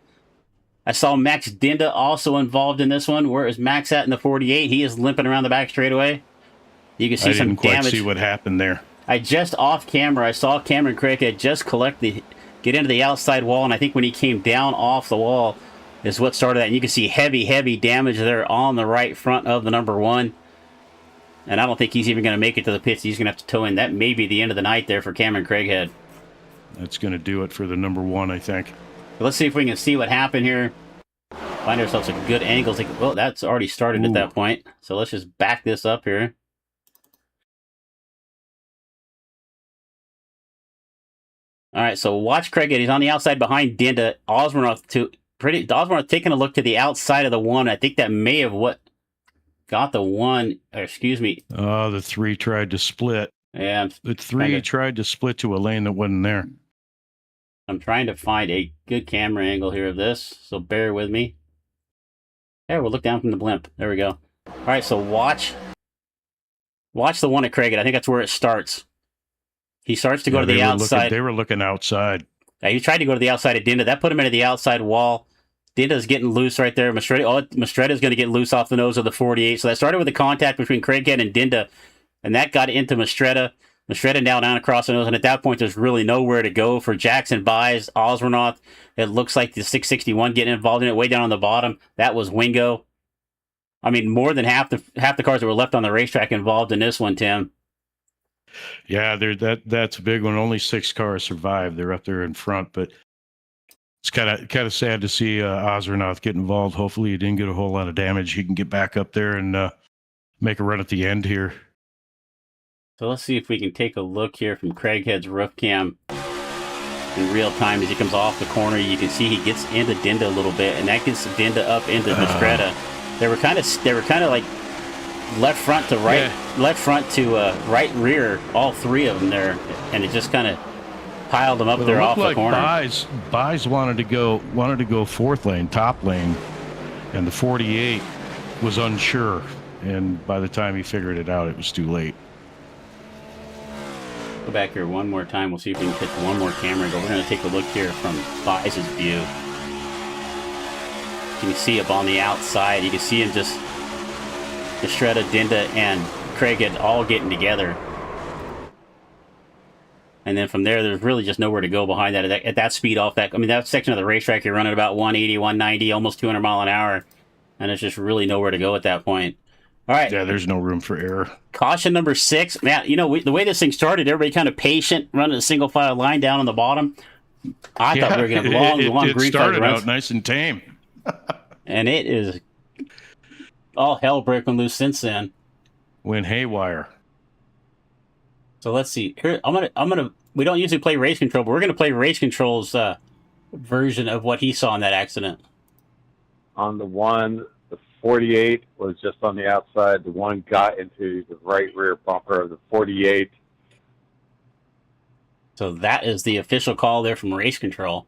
I saw Max Dinda also involved in this one. Where is Max at in the 48? He is limping around the back straightaway. You can see some damage. I didn't quite see what happened there. I just off camera, I saw Cameron Craighead just get into the outside wall, and I think when he came down off the wall is what started that. And you can see heavy damage there on the right front of the number 1. And I don't think he's even going to make it to the pits. He's going to have to tow in. That may be the end of the night there for Cameron Craighead. That's going to do it for the number 1, I think. Let's see if we can see what happened here. Find ourselves a good angle. Well, that's already started at that point. So let's just back this up here. All right, so watch Craighead. He's on the outside behind Dinda. Osbornoff taking a look to the outside of the 1. I think that may have what got the 1. Excuse me. Oh, the 3 tried to split. Yeah. The 3 tried to split to a lane that wasn't there. I'm trying to find a good camera angle here of this, so bear with me. Yeah, we'll look down from the blimp. There we go. All right, so watch the 1 at Craighead. I think that's where it starts. He starts to go to the outside. They were looking outside. Yeah, he tried to go to the outside of Dinda. That put him into the outside wall. Dinda's getting loose right there. Mistretta's going to get loose off the nose of the 48. So that started with the contact between Craighead and Dinda, and that got into Mistretta. Mistretta down across the nose, and at that point, there's really nowhere to go for Jackson Buys, Osbornoff. It looks like the 661 getting involved in it way down on the bottom. That was Wingo. I mean, more than half the cars that were left on the racetrack involved in this one, Tim. Yeah, that's a big one. Only 6 cars survived. They're up there in front, but it's kind of sad to see Osbornoff get involved. Hopefully, he didn't get a whole lot of damage. He can get back up there and make a run at the end here. So let's see if we can take a look here from Craighead's roof cam in real time as he comes off the corner. You can see he gets into Dinda a little bit, and that gets Dinda up into Mistretta. They were kind of like left front to right, left front to right rear, all 3 of them there, and it just kind of piled them up there off the corner. Buys wanted to go 4th lane, top lane, and the 48 was unsure. And by the time he figured it out, it was too late. Go back here one more time. We'll see if we can catch one more camera angle. We're going to take a look here from Buys' view. You can see up on the outside. You can see him just Mistretta, Dinda, and Craighead all getting together. And then from there, there's really just nowhere to go behind that. At that speed off that, I mean, that section of the racetrack, you're running about 180, 190, almost 200 mile an hour. And there's just really nowhere to go at that point. All right. Yeah, there's no room for error. Caution number 6. Man, you know, the way this thing started, everybody kind of patient, running a single file line down on the bottom. I thought we were going to have long it green flag started runs. out nice and tame. And it is all hell breaking loose since then. Went haywire. So let's see. Here, I'm gonna. We don't usually play race control, but we're gonna play race control's version of what he saw in that accident. On the one, the 48 was just on the outside. The one got into the right rear bumper of the 48. So that is the official call there from race control.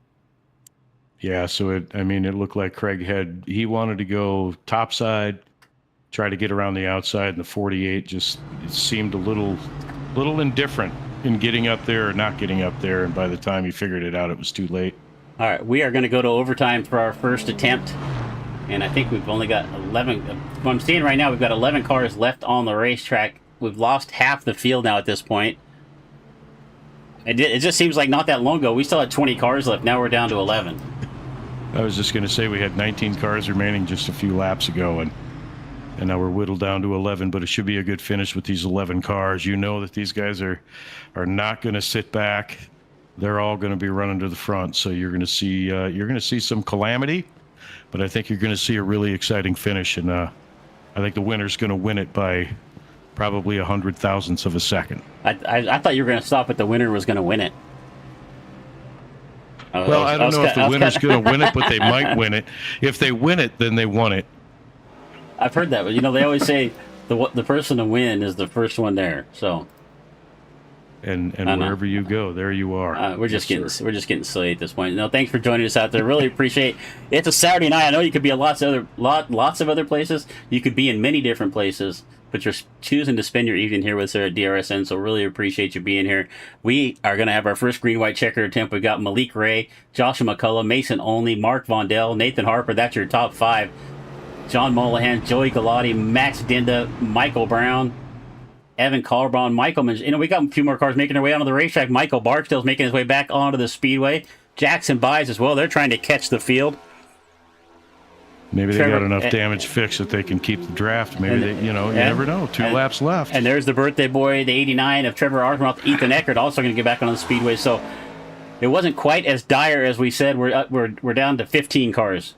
Yeah, so it looked like Craig he wanted to go topside, try to get around the outside, and the 48 just seemed a little indifferent in getting up there or not getting up there, and by the time he figured it out, it was too late. All right, we are going to go to overtime for our first attempt, and I think we've only got 11. What I'm seeing right now, we've got 11 cars left on the racetrack. We've lost half the field now at this point. It just seems like not that long ago, we still had 20 cars left. Now we're down to 11. I was just going to say we had 19 cars remaining just a few laps ago, and now we're whittled down to 11, but it should be a good finish with these 11 cars. You know that these guys are not going to sit back. They're all going to be running to the front, so you're going to see some calamity, but I think you're going to see a really exciting finish, and I think the winner's going to win it by probably 100,000ths of a second. I thought you were going to stop at the winner was going to win it. Well, I don't know if the winner's going to win it, but they might win it. If they win it, then they won it. I've heard that, but they always say the person to win is the first one there. So, and wherever you go, there you are. We're just getting silly at this point. No, thanks for joining us out there. Really appreciate it. It's a Saturday night. I know you could be at lots of other places. You could be in many different places, but you're choosing to spend your evening here with us at DRSN. So really appreciate you being here. We are going to have our first green-white checker attempt. We've got Malik Ray, Joshua McCullough, Mason Only, Mark Vondell, Nathan Harper. That's your top 5. John Molahan, Joey Galati, Max Dinda, Michael Brown, Evan Calderon, Michael. We got a few more cars making their way onto the racetrack. Michael Barksdale's making his way back onto the speedway. Jackson Buys as well. They're trying to catch the field. Maybe they got enough damage fixed that they can keep the draft. Maybe you never know. 2 laps left. And there's the birthday boy, the 89 of Trevor Argenoff, Ethan Eckert, also going to get back on the speedway. So it wasn't quite as dire as we said. We're down to 15 cars,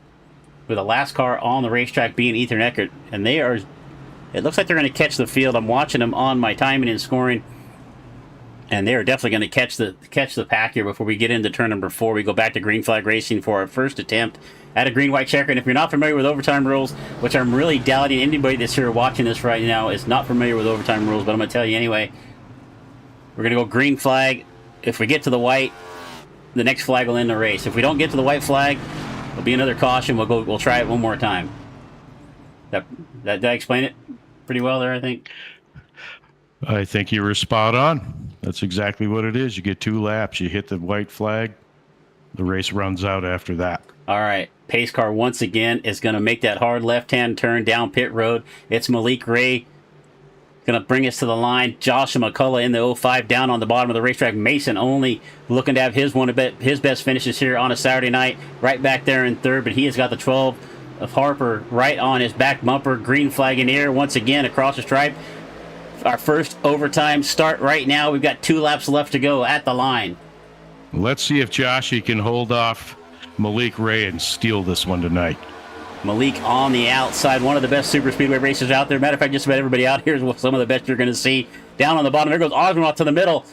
with the last car on the racetrack being Ethan Eckert, and it looks like they're going to catch the field. I'm watching them on my timing and scoring, and they are definitely going to catch the pack here before we get into turn number 4. We go back to green flag racing for our first attempt at a green-white checker. And if you're not familiar with overtime rules, which I'm really doubting anybody that's here watching this right now is not familiar with overtime rules, but I'm going to tell you anyway. We're going to go green flag. If we get to the white, the next flag will end the race. If we don't get to the white flag, there'll be another caution. We'll try it one more time. Did I explain it pretty well there, I think? I think you were spot on. That's exactly what it is. You get 2 laps. You hit the white flag. The race runs out after that. All right. Pace car once again is going to make that hard left-hand turn down pit road. It's Malik Ray going to bring us to the line. Joshua McCullough in the 05 down on the bottom of the racetrack. Mason Only looking to have his best finishes here on a Saturday night. Right back there in third, but he has got the 12 of Harper right on his back bumper. Green flag in air once again across the stripe. Our first overtime start right now. We've got 2 laps left to go at the line. Let's see if Joshy can hold off Malik Ray and steal this one tonight. Malik on the outside, one of the best super speedway racers out there. Matter of fact, just about everybody out here is some of the best you're going to see. Down on the bottom, there goes Osmond to the middle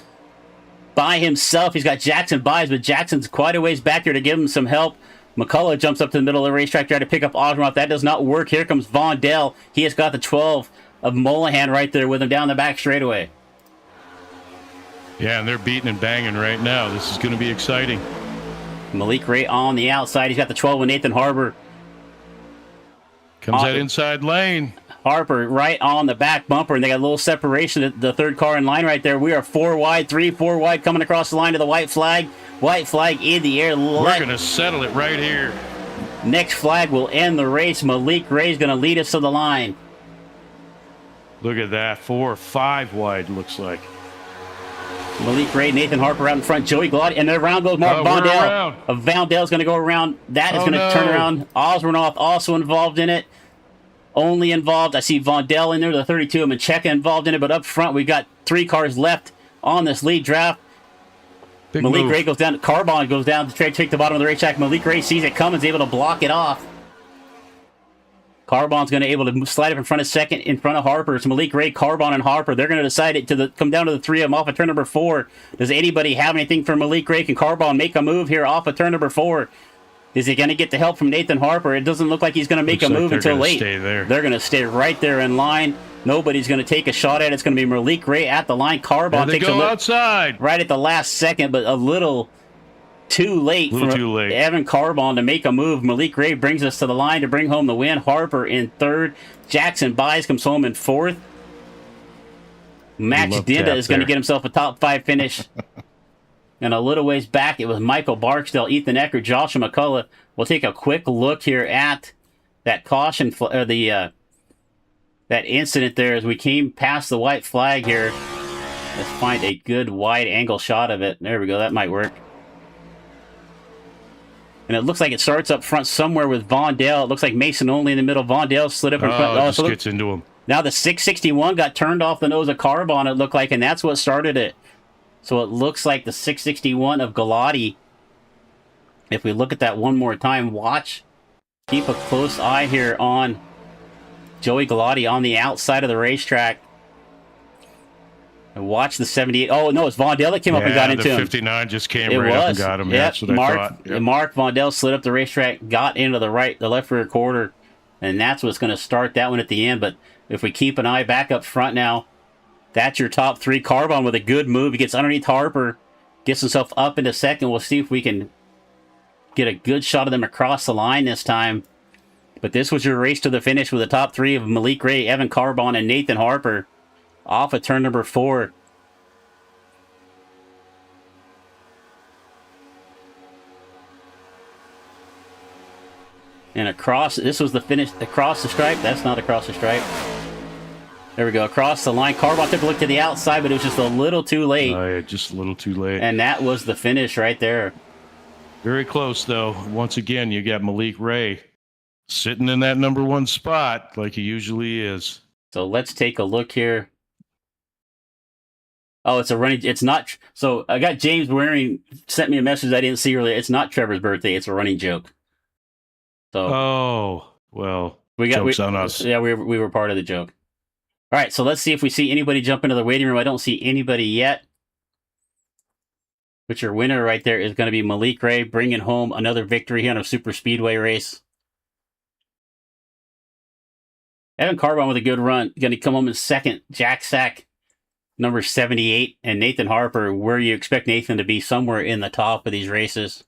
by himself. He's got Jackson Buys, but Jackson's quite a ways back there to give him some help. McCullough jumps up to the middle of the racetrack, trying to pick up Osmond. That does not work. Here comes Vondell. He has got the 12 of Molahan right there with him down the back straightaway. Yeah, and they're beating and banging right now. This is going to be exciting. Malik Ray on the outside. He's got the 12 with Nathan Harper. Comes that inside lane. Harper right on the back bumper, and they got a little separation at the third car in line right there. We are 4 wide, 4 wide, coming across the line to the white flag. White flag in the air. We're going to settle it right here. Next flag will end the race. Malik Ray is going to lead us to the line. Look at that. 4 or 5 wide, looks like. Malik Ray, Nathan Harper out in front, Joey Galati, and then around goes Mark Vondell. Vondell's going to go around. That is going to turn around. Osmanoff also involved in it. Only involved. I see Vondell in there, the 32 of Mancheka involved in it, but up front we've got 3 cars left on this lead draft. Big Malik move. Ray goes down. Carbon goes down to try to take the bottom of the racetrack. Malik Ray sees it coming, is able to block it off. Carbon's going to able to slide up in front of second, in front of Harper. It's Malik Ray, Carbon, and Harper. They're going to decide it to come down to the three of them off of turn number 4. Does anybody have anything for Malik Ray? Can Carbon make a move here off of turn number 4? Is he going to get the help from Nathan Harper? It doesn't look like he's going to make a move until late. Stay there. They're going to stay right there in line. Nobody's going to take a shot at it. It's going to be Malik Ray at the line. Carbon takes a look outside right at the last second, but a little too late for Evan Carbon to make a move. Malik Ray brings us to the line to bring home the win. Harper in 3rd. Jackson Byes comes home in 4th. Max Dinda is going to get himself a top 5 finish. And a little ways back, it was Michael Barksdale, Ethan Eckert, Joshua McCullough. We'll take a quick look here at that caution, that incident there as we came past the white flag here. Let's find a good wide angle shot of it. There we go. That might work. And it looks like it starts up front somewhere with Vondale. It looks like Mason only in the middle. Vondale slid up in front. Just gets into him. Now the 661 got turned off the nose of Carbon, it looked like, and that's what started it. So it looks like the 661 of Galati. If we look at that one more time, watch. Keep a close eye here on Joey Galati on the outside of the racetrack. And watch the 78. Oh, no, it's Vondale that came up and got into him. 59 just came up and got him. Yep. That's what I thought. Yep. Mark Vondale slid up the racetrack, got into the left rear quarter, and that's what's going to start that one at the end. But if we keep an eye back up front now, that's your top 3. Carbon with a good move. He gets underneath Harper, gets himself up into 2nd. We'll see if we can get a good shot of them across the line this time. But this was your race to the finish with the top 3 of Malik Ray, Evan Carbon, and Nathan Harper off of turn number 4. And across, this was the finish, across the stripe. That's not across the stripe. There we go, across the line. Carbon took a look to the outside, but it was just a little too late. Oh, yeah, just a little too late. And that was the finish right there. Very close, though. Once again, you got Malik Ray sitting in that number 1 spot like he usually is. So let's take a look here. Oh, it's a running. It's not. So I got James Waring sent me a message I didn't see earlier. It's not Trevor's birthday. It's a running joke. So. Oh, well, joke's on us. Yeah, we were part of the joke. All right, so let's see if we see anybody jump into the waiting room. I don't see anybody yet. But your winner right there is going to be Malik Ray, bringing home another victory here on a super speedway race. Evan Carbon with a good run. Going to come home in 2nd. Jack Sack, number 78. And Nathan Harper, where you expect Nathan to be, somewhere in the top of these races.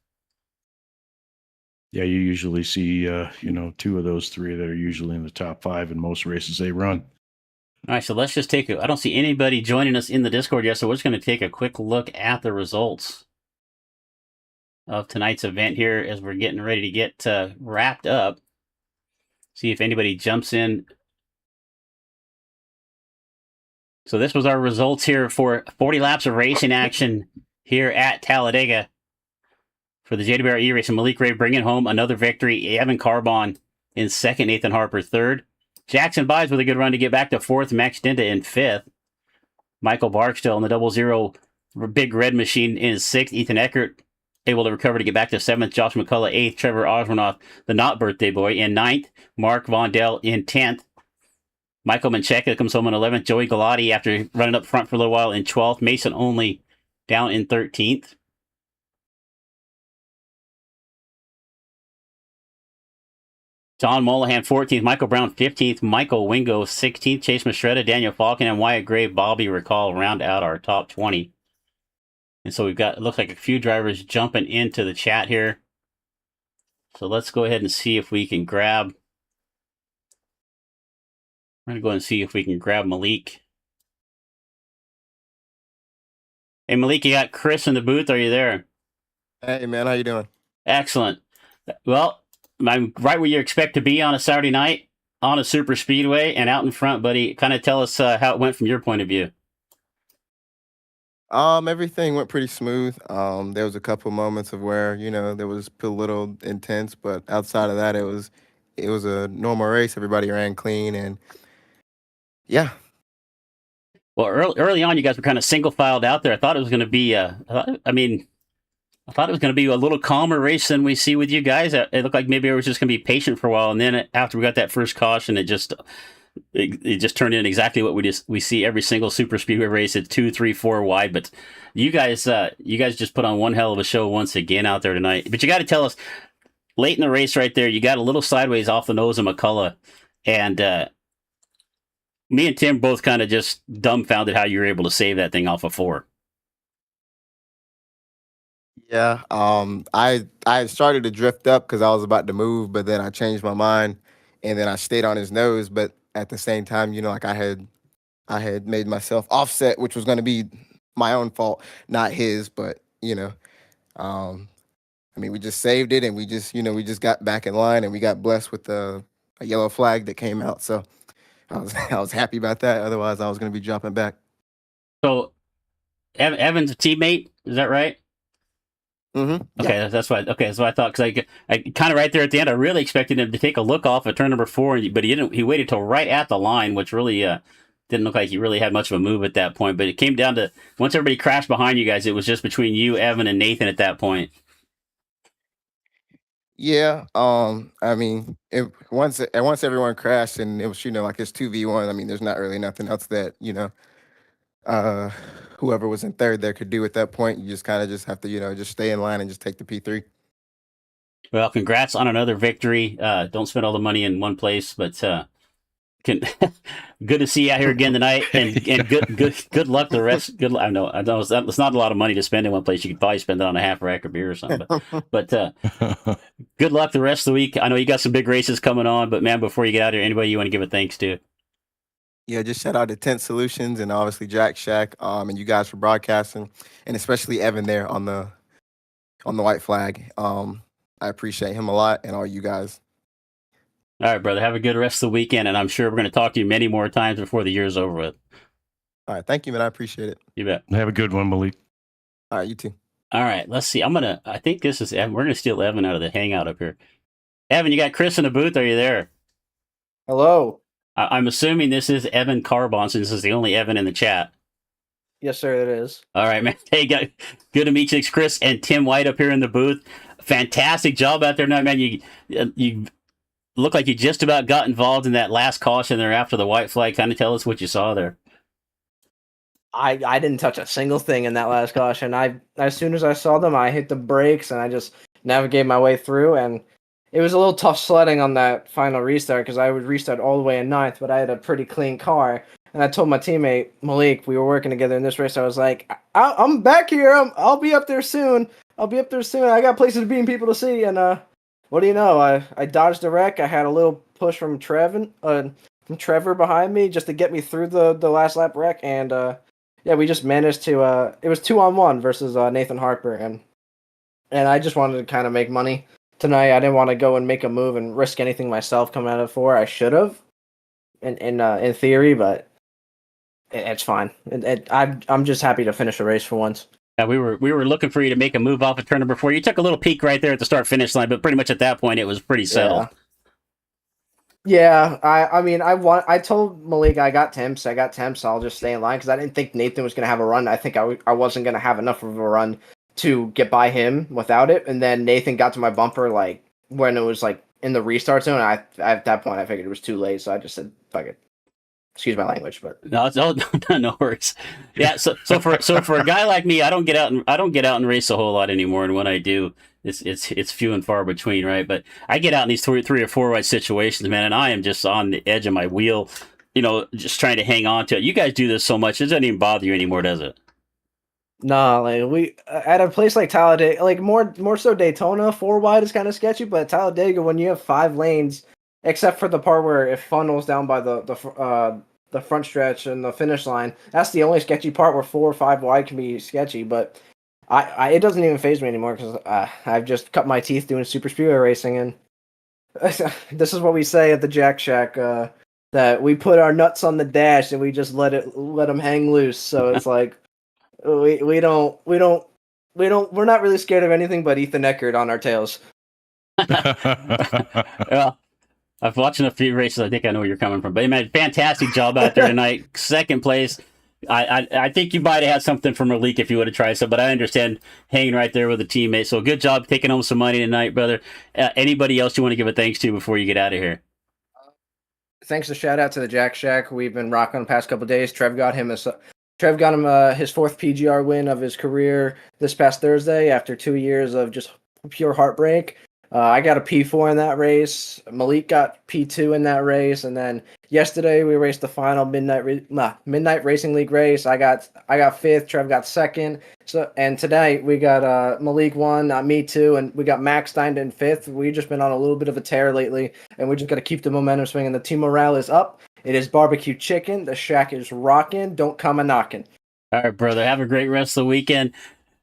Yeah, you usually see, 2 of those 3 that are usually in the top 5 in most races they run. All right, so let's just take I don't see anybody joining us in the Discord yet, so we're just going to take a quick look at the results of tonight's event here as we're getting ready to get wrapped up. See if anybody jumps in. So this was our results here for 40 laps of racing action here at Talladega for the JWR eRacing. Malik Ray bringing home another victory. Evan Carbon in 2nd. Nathan Harper 3rd. Jackson Byes with a good run to get back to 4th. Max Dinda in 5th. Michael Barksdale in the 00 Big Red Machine in 6th. Ethan Eckert able to recover to get back to 7th. Josh McCullough 8th. Trevor Osmanoff, the not birthday boy, in 9th. Mark Vondale in 10th. Michael Mancheka comes home in 11th. Joey Galati, after running up front for a little while, in 12th. Mason Only down in 13th. John Molahan, 14th. Michael Brown, 15th. Michael Wingo, 16th. Chase Mastretta, Daniel Falcon, and Wyatt Gray, Bobby Recall round out our top 20. And so we've got, it looks like a few drivers jumping into the chat here. So let's go ahead and see if we can grab. We're going to go ahead and see if we can grab Malik. Hey, Malik, you got Chris in the booth. Are you there? Hey, man. How you doing? Excellent. Well, I'm right where you expect to be on a Saturday night on a super speedway and out in front, buddy. Kind of tell us how it went from your point of view. Everything went pretty smooth. There was a couple moments of where, there was a little intense, but outside of that, it was a normal race. Everybody ran clean, and yeah. Well, early on, you guys were kind of single filed out there. I thought it was going to be, I thought it was going to be a little calmer race than we see with you guys. It looked like maybe I was just going to be patient for a while, and then after we got that first caution, it just turned in exactly what we see every single super speedway race at 2, 3, 4 wide. But you guys just put on one hell of a show once again out there tonight. But you got to tell us, late in the race right there, you got a little sideways off the nose of McCullough, and me and Tim both kind of just dumbfounded how you were able to save that thing off of 4. Yeah, I started to drift up because I was about to move, but then I changed my mind, and then I stayed on his nose. But at the same time, like I had made myself offset, which was going to be my own fault, not his. But I mean, we just saved it, and we just got back in line, and we got blessed with a yellow flag that came out. So I was happy about that. Otherwise, I was going to be dropping back. So Evan's a teammate, is that right? Mm-hmm. Okay, Yeah. that's what. Okay, that's what I thought. Because I kind of right there at the end, I really expected him to take a look off at turn number 4, but he didn't. He waited till right at the line, which really didn't look like he really had much of a move at that point. But it came down to once everybody crashed behind you guys, it was just between you, Evan, and Nathan at that point. Yeah. I mean, once everyone crashed and it was like it's 2v1. I mean, there's not really nothing else that whoever was in third there could do at that point. You just kind of just have to just stay in line and just take the P3. Well, congrats on another victory. Don't spend all the money in one place, but good to see you out here again tonight, and good luck the rest. Good luck. I know it's not a lot of money to spend in one place. You could probably spend it on a half rack of beer or something. But good luck the rest of the week. I know you got some big races coming on, but man, before you get out here, anybody you want to give a thanks to? Yeah, just shout out to Tent Solutions and obviously Jack Shack, and you guys for broadcasting, and especially Evan there on the white flag. I appreciate him a lot, and all you guys. All right, brother. Have a good rest of the weekend, and I'm sure we're going to talk to you many more times before the year's over with. All right, thank you, man. I appreciate it. You bet. Have a good one, Malik. All right, you too. All right, let's see. I think this is Evan. We're going to steal Evan out of the hangout up here. Evan, you got Chris in the booth. Are you there? Hello. I'm assuming this is Evan Carbon, since this is the only Evan in the chat. Yes, sir, it is. All right, man. Hey, good to meet you. It's Chris and Tim White up here in the booth. Fantastic job out there, man. You look like you just about got involved in that last caution there after the white flag. Kind of tell us what you saw there. I didn't touch a single thing in that last caution. As soon as I saw them, I hit the brakes and I just navigated my way through. And it was a little tough sledding on that final restart because I would restart all the way in 9th, but I had a pretty clean car. And I told my teammate Malik, we were working together in this race. I was like, I'm back here. I'll be up there soon. I got places to be and people to see. And what do you know? I dodged a wreck. I had a little push from Trevor behind me just to get me through the last lap wreck. And yeah, we just managed to. It was 2-on-1 versus Nathan Harper, and I just wanted to kind of make money tonight. I didn't want to go and make a move and risk anything myself coming out of 4. I should have, in theory, but it's fine. I'm just happy to finish a race for once. Yeah, we were looking for you to make a move off of turn number 4. You took a little peek right there at the start-finish line, but pretty much at that point it was pretty settled. Yeah, I told Malik I got temps, so I'll just stay in line because I didn't think Nathan was going to have a run. I think I wasn't going to have enough of a run to get by him without it. And then Nathan got to my bumper like when it was like in the restart zone. At that point I figured it was too late, so I just said fuck it. Excuse my language, but no worries. Yeah, so for a guy like me, I don't get out and race a whole lot anymore, and when I do, it's few and far between, right? But I get out in these three or four wide situations, man, and I am just on the edge of my wheel, just trying to hang on to it. You guys do this so much, it doesn't even bother you anymore, does it? Nah, like we at a place like Talladega, like more so Daytona, 4 wide is kind of sketchy, but Talladega, when you have 5 lanes. Except for the part where it funnels down by the front stretch and the finish line. That's the only sketchy part where 4 or 5 wide can be sketchy. But it doesn't even faze me anymore because I've just cut my teeth doing super speedway racing. And this is what we say at the Jack Shack, that we put our nuts on the dash and we just let them hang loose. So it's like we're not really scared of anything but Ethan Eckert on our tails. Well, I've watched a few races. I think I know where you're coming from. But you made a fantastic job out there tonight. Second place. I think you might have had something from Malik if you would have tried some, but I understand hanging right there with a teammate. So good job taking home some money tonight, brother. Anybody else you want to give a thanks to before you get out of here? Thanks to shout out to the Jack Shack. We've been rocking the past couple of days. Trev got him his fourth PGR win of his career this past Thursday after 2 years of just pure heartbreak. I got a P4 in that race. Malik got P2 in that race, and then yesterday we raced the final Midnight Racing League race. I got fifth. Trev got second. So and tonight we got Malik won, me too, and we got Max Stein in fifth. We've just been on a little bit of a tear lately, and we just got to keep the momentum swinging. The team morale is up. It is barbecue chicken. The shack is rocking. Don't come a knocking. All right, brother. Have a great rest of the weekend.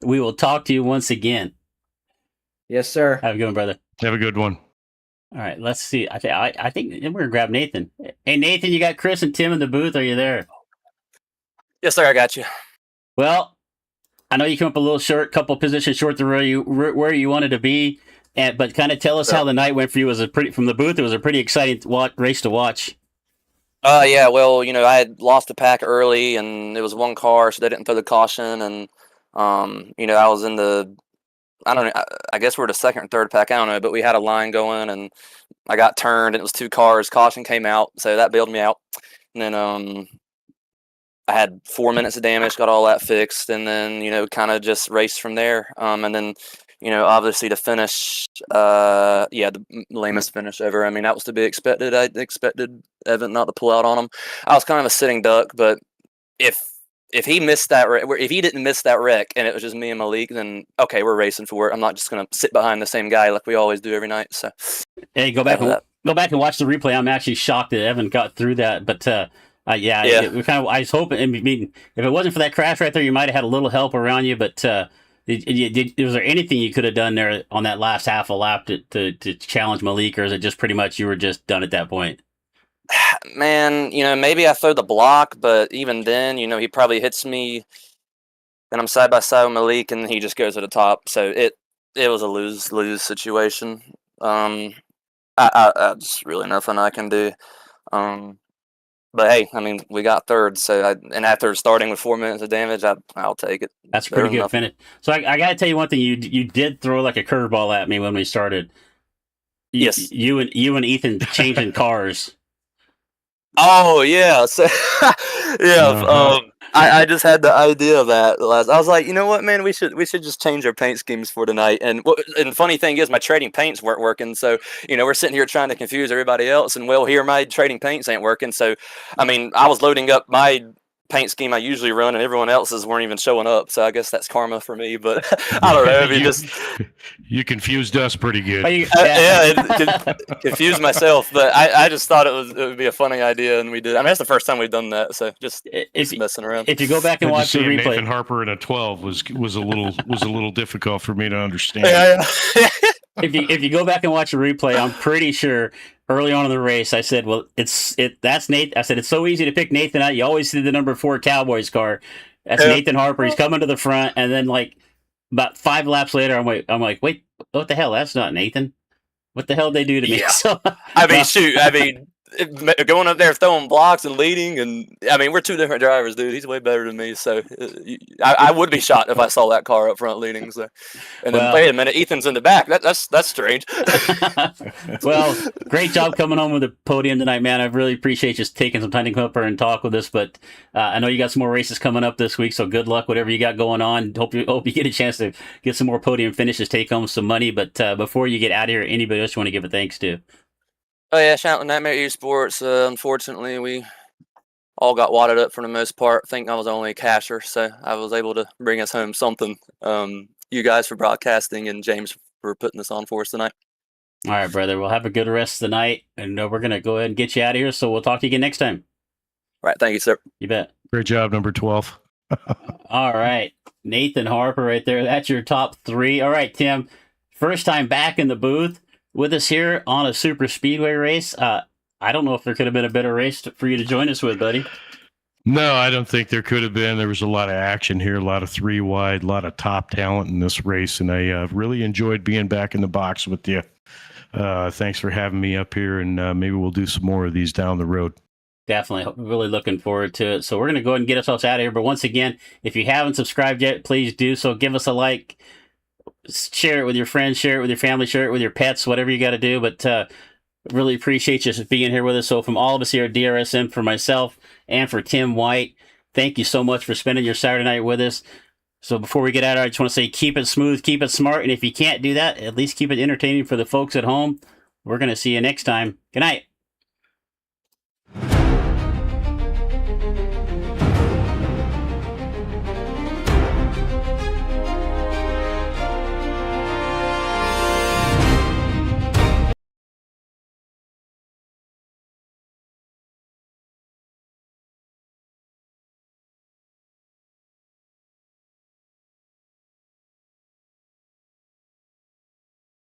We will talk to you once again. Yes, sir. Have a good one, brother. Have a good one. All right, let's see. I think we're gonna grab Nathan. Hey, Nathan, you got Chris and Tim in the booth. Are you there? Yes, sir. I got you. Well, I know you came up a little short, couple positions short to where you wanted to be, but kind of tell us how the night went for you. From the booth? It was a pretty exciting race to watch. Yeah. Well, I had lost the pack early, and it was one car, so they didn't throw the caution, and I was in the. I don't know. I guess we're the second or third pack. I don't know, but we had a line going, and I got turned, and it was 2 cars. Caution came out, so that bailed me out. And then I had 4 minutes of damage, got all that fixed, and then kind of just raced from there. And then obviously the finish, the lamest finish ever. I mean, that was to be expected. I expected Evan not to pull out on him. I was kind of a sitting duck, but if he missed that, if he didn't miss that wreck, and it was just me and Malik, then okay, we're racing for it. I'm not just gonna sit behind the same guy like we always do every night. So, hey, go back and watch the replay. I'm actually shocked that Evan got through that, but I was hoping. I mean, if it wasn't for that crash right there, you might have had a little help around you. But was there anything you could have done there on that last half a lap to challenge Malik, or is it just pretty much you were just done at that point? Man, maybe I throw the block, but even then, he probably hits me, and I'm side by side with Malik, and he just goes to the top. So it was a lose situation. I just really nothing I can do. But hey, I mean, we got third, so and after starting with 4 minutes of damage, I'll take it. That's a pretty good finish. So I got to tell you one thing: you did throw like a curveball at me when we started. Yes, you and Ethan changing cars. Oh yeah, so yeah. I just had the idea of that. I was like, you know what, man, we should just change our paint schemes for tonight. And the funny thing is, my trading paints weren't working. So we're sitting here trying to confuse everybody else, and here my trading paints ain't working. So I mean, I was loading up my paint scheme I usually run, and everyone else's weren't even showing up. So I guess that's karma for me. But I don't know. You confused us pretty good. It confused myself. But I just thought it would be a funny idea, and we did. I mean, that's the first time we've done that. So just messing around. If you go back and watch the replay, Nathan Harper in a 12 was a little difficult for me to understand. Yeah. If you go back and watch a replay, I'm pretty sure early on in the race I said, "Well, that's Nate." I said it's so easy to pick Nathan out. You always see the number 4 Cowboys car. That's Nathan Harper. He's coming to the front, and then like about 5 laps later, I'm like, wait, what the hell? That's not Nathan. What the hell did they do to me? Yeah. So, I mean, shoot. I mean, going up there throwing blocks and leading, and I mean, we're 2 different drivers, dude. He's way better than me, so I would be shocked if I saw that car up front leading. So, and then wait a minute, Ethan's in the back. That's strange. Well, great job coming home with the podium tonight, man. I really appreciate you taking some time to come up here and talk with us. But I know you got some more races coming up this week, so good luck, whatever you got going on. Hope you get a chance to get some more podium finishes, take home some money. But before you get out of here, anybody else you want to give a thanks to? Oh yeah, shout out to Nightmare eSports. Unfortunately, we all got wadded up for the most part. I think I was only a casher, so I was able to bring us home something. You guys for broadcasting, and James for putting this on for us tonight. All right, brother. We'll have a good rest of the night, and we're going to go ahead and get you out of here, so we'll talk to you again next time. All right, thank you, sir. You bet. Great job, number 12. All right. Nathan Harper right there. That's your top 3. All right, Tim. First time back in the booth with us here on a super speedway race. I don't know if there could have been a better race for you to join us with, buddy. No, I don't think there could have been. There was a lot of action here, a lot of 3 wide, a lot of top talent in this race, and I really enjoyed being back in the box with you. Thanks for having me up here, and maybe we'll do some more of these down the road. Definitely. Really looking forward to it. So we're going to go ahead and get ourselves out of here. But once again, if you haven't subscribed yet, please do so. Give us a like, share it with your friends, share it with your family, share it with your pets, whatever you got to do. But really appreciate you just being here with us. So from all of us here at DRSN, for myself and for Tim White, thank you so much for spending your Saturday night with us. So before we get out of here, I just want to say keep it smooth, keep it smart. And if you can't do that, at least keep it entertaining for the folks at home. We're going to see you next time. Good night.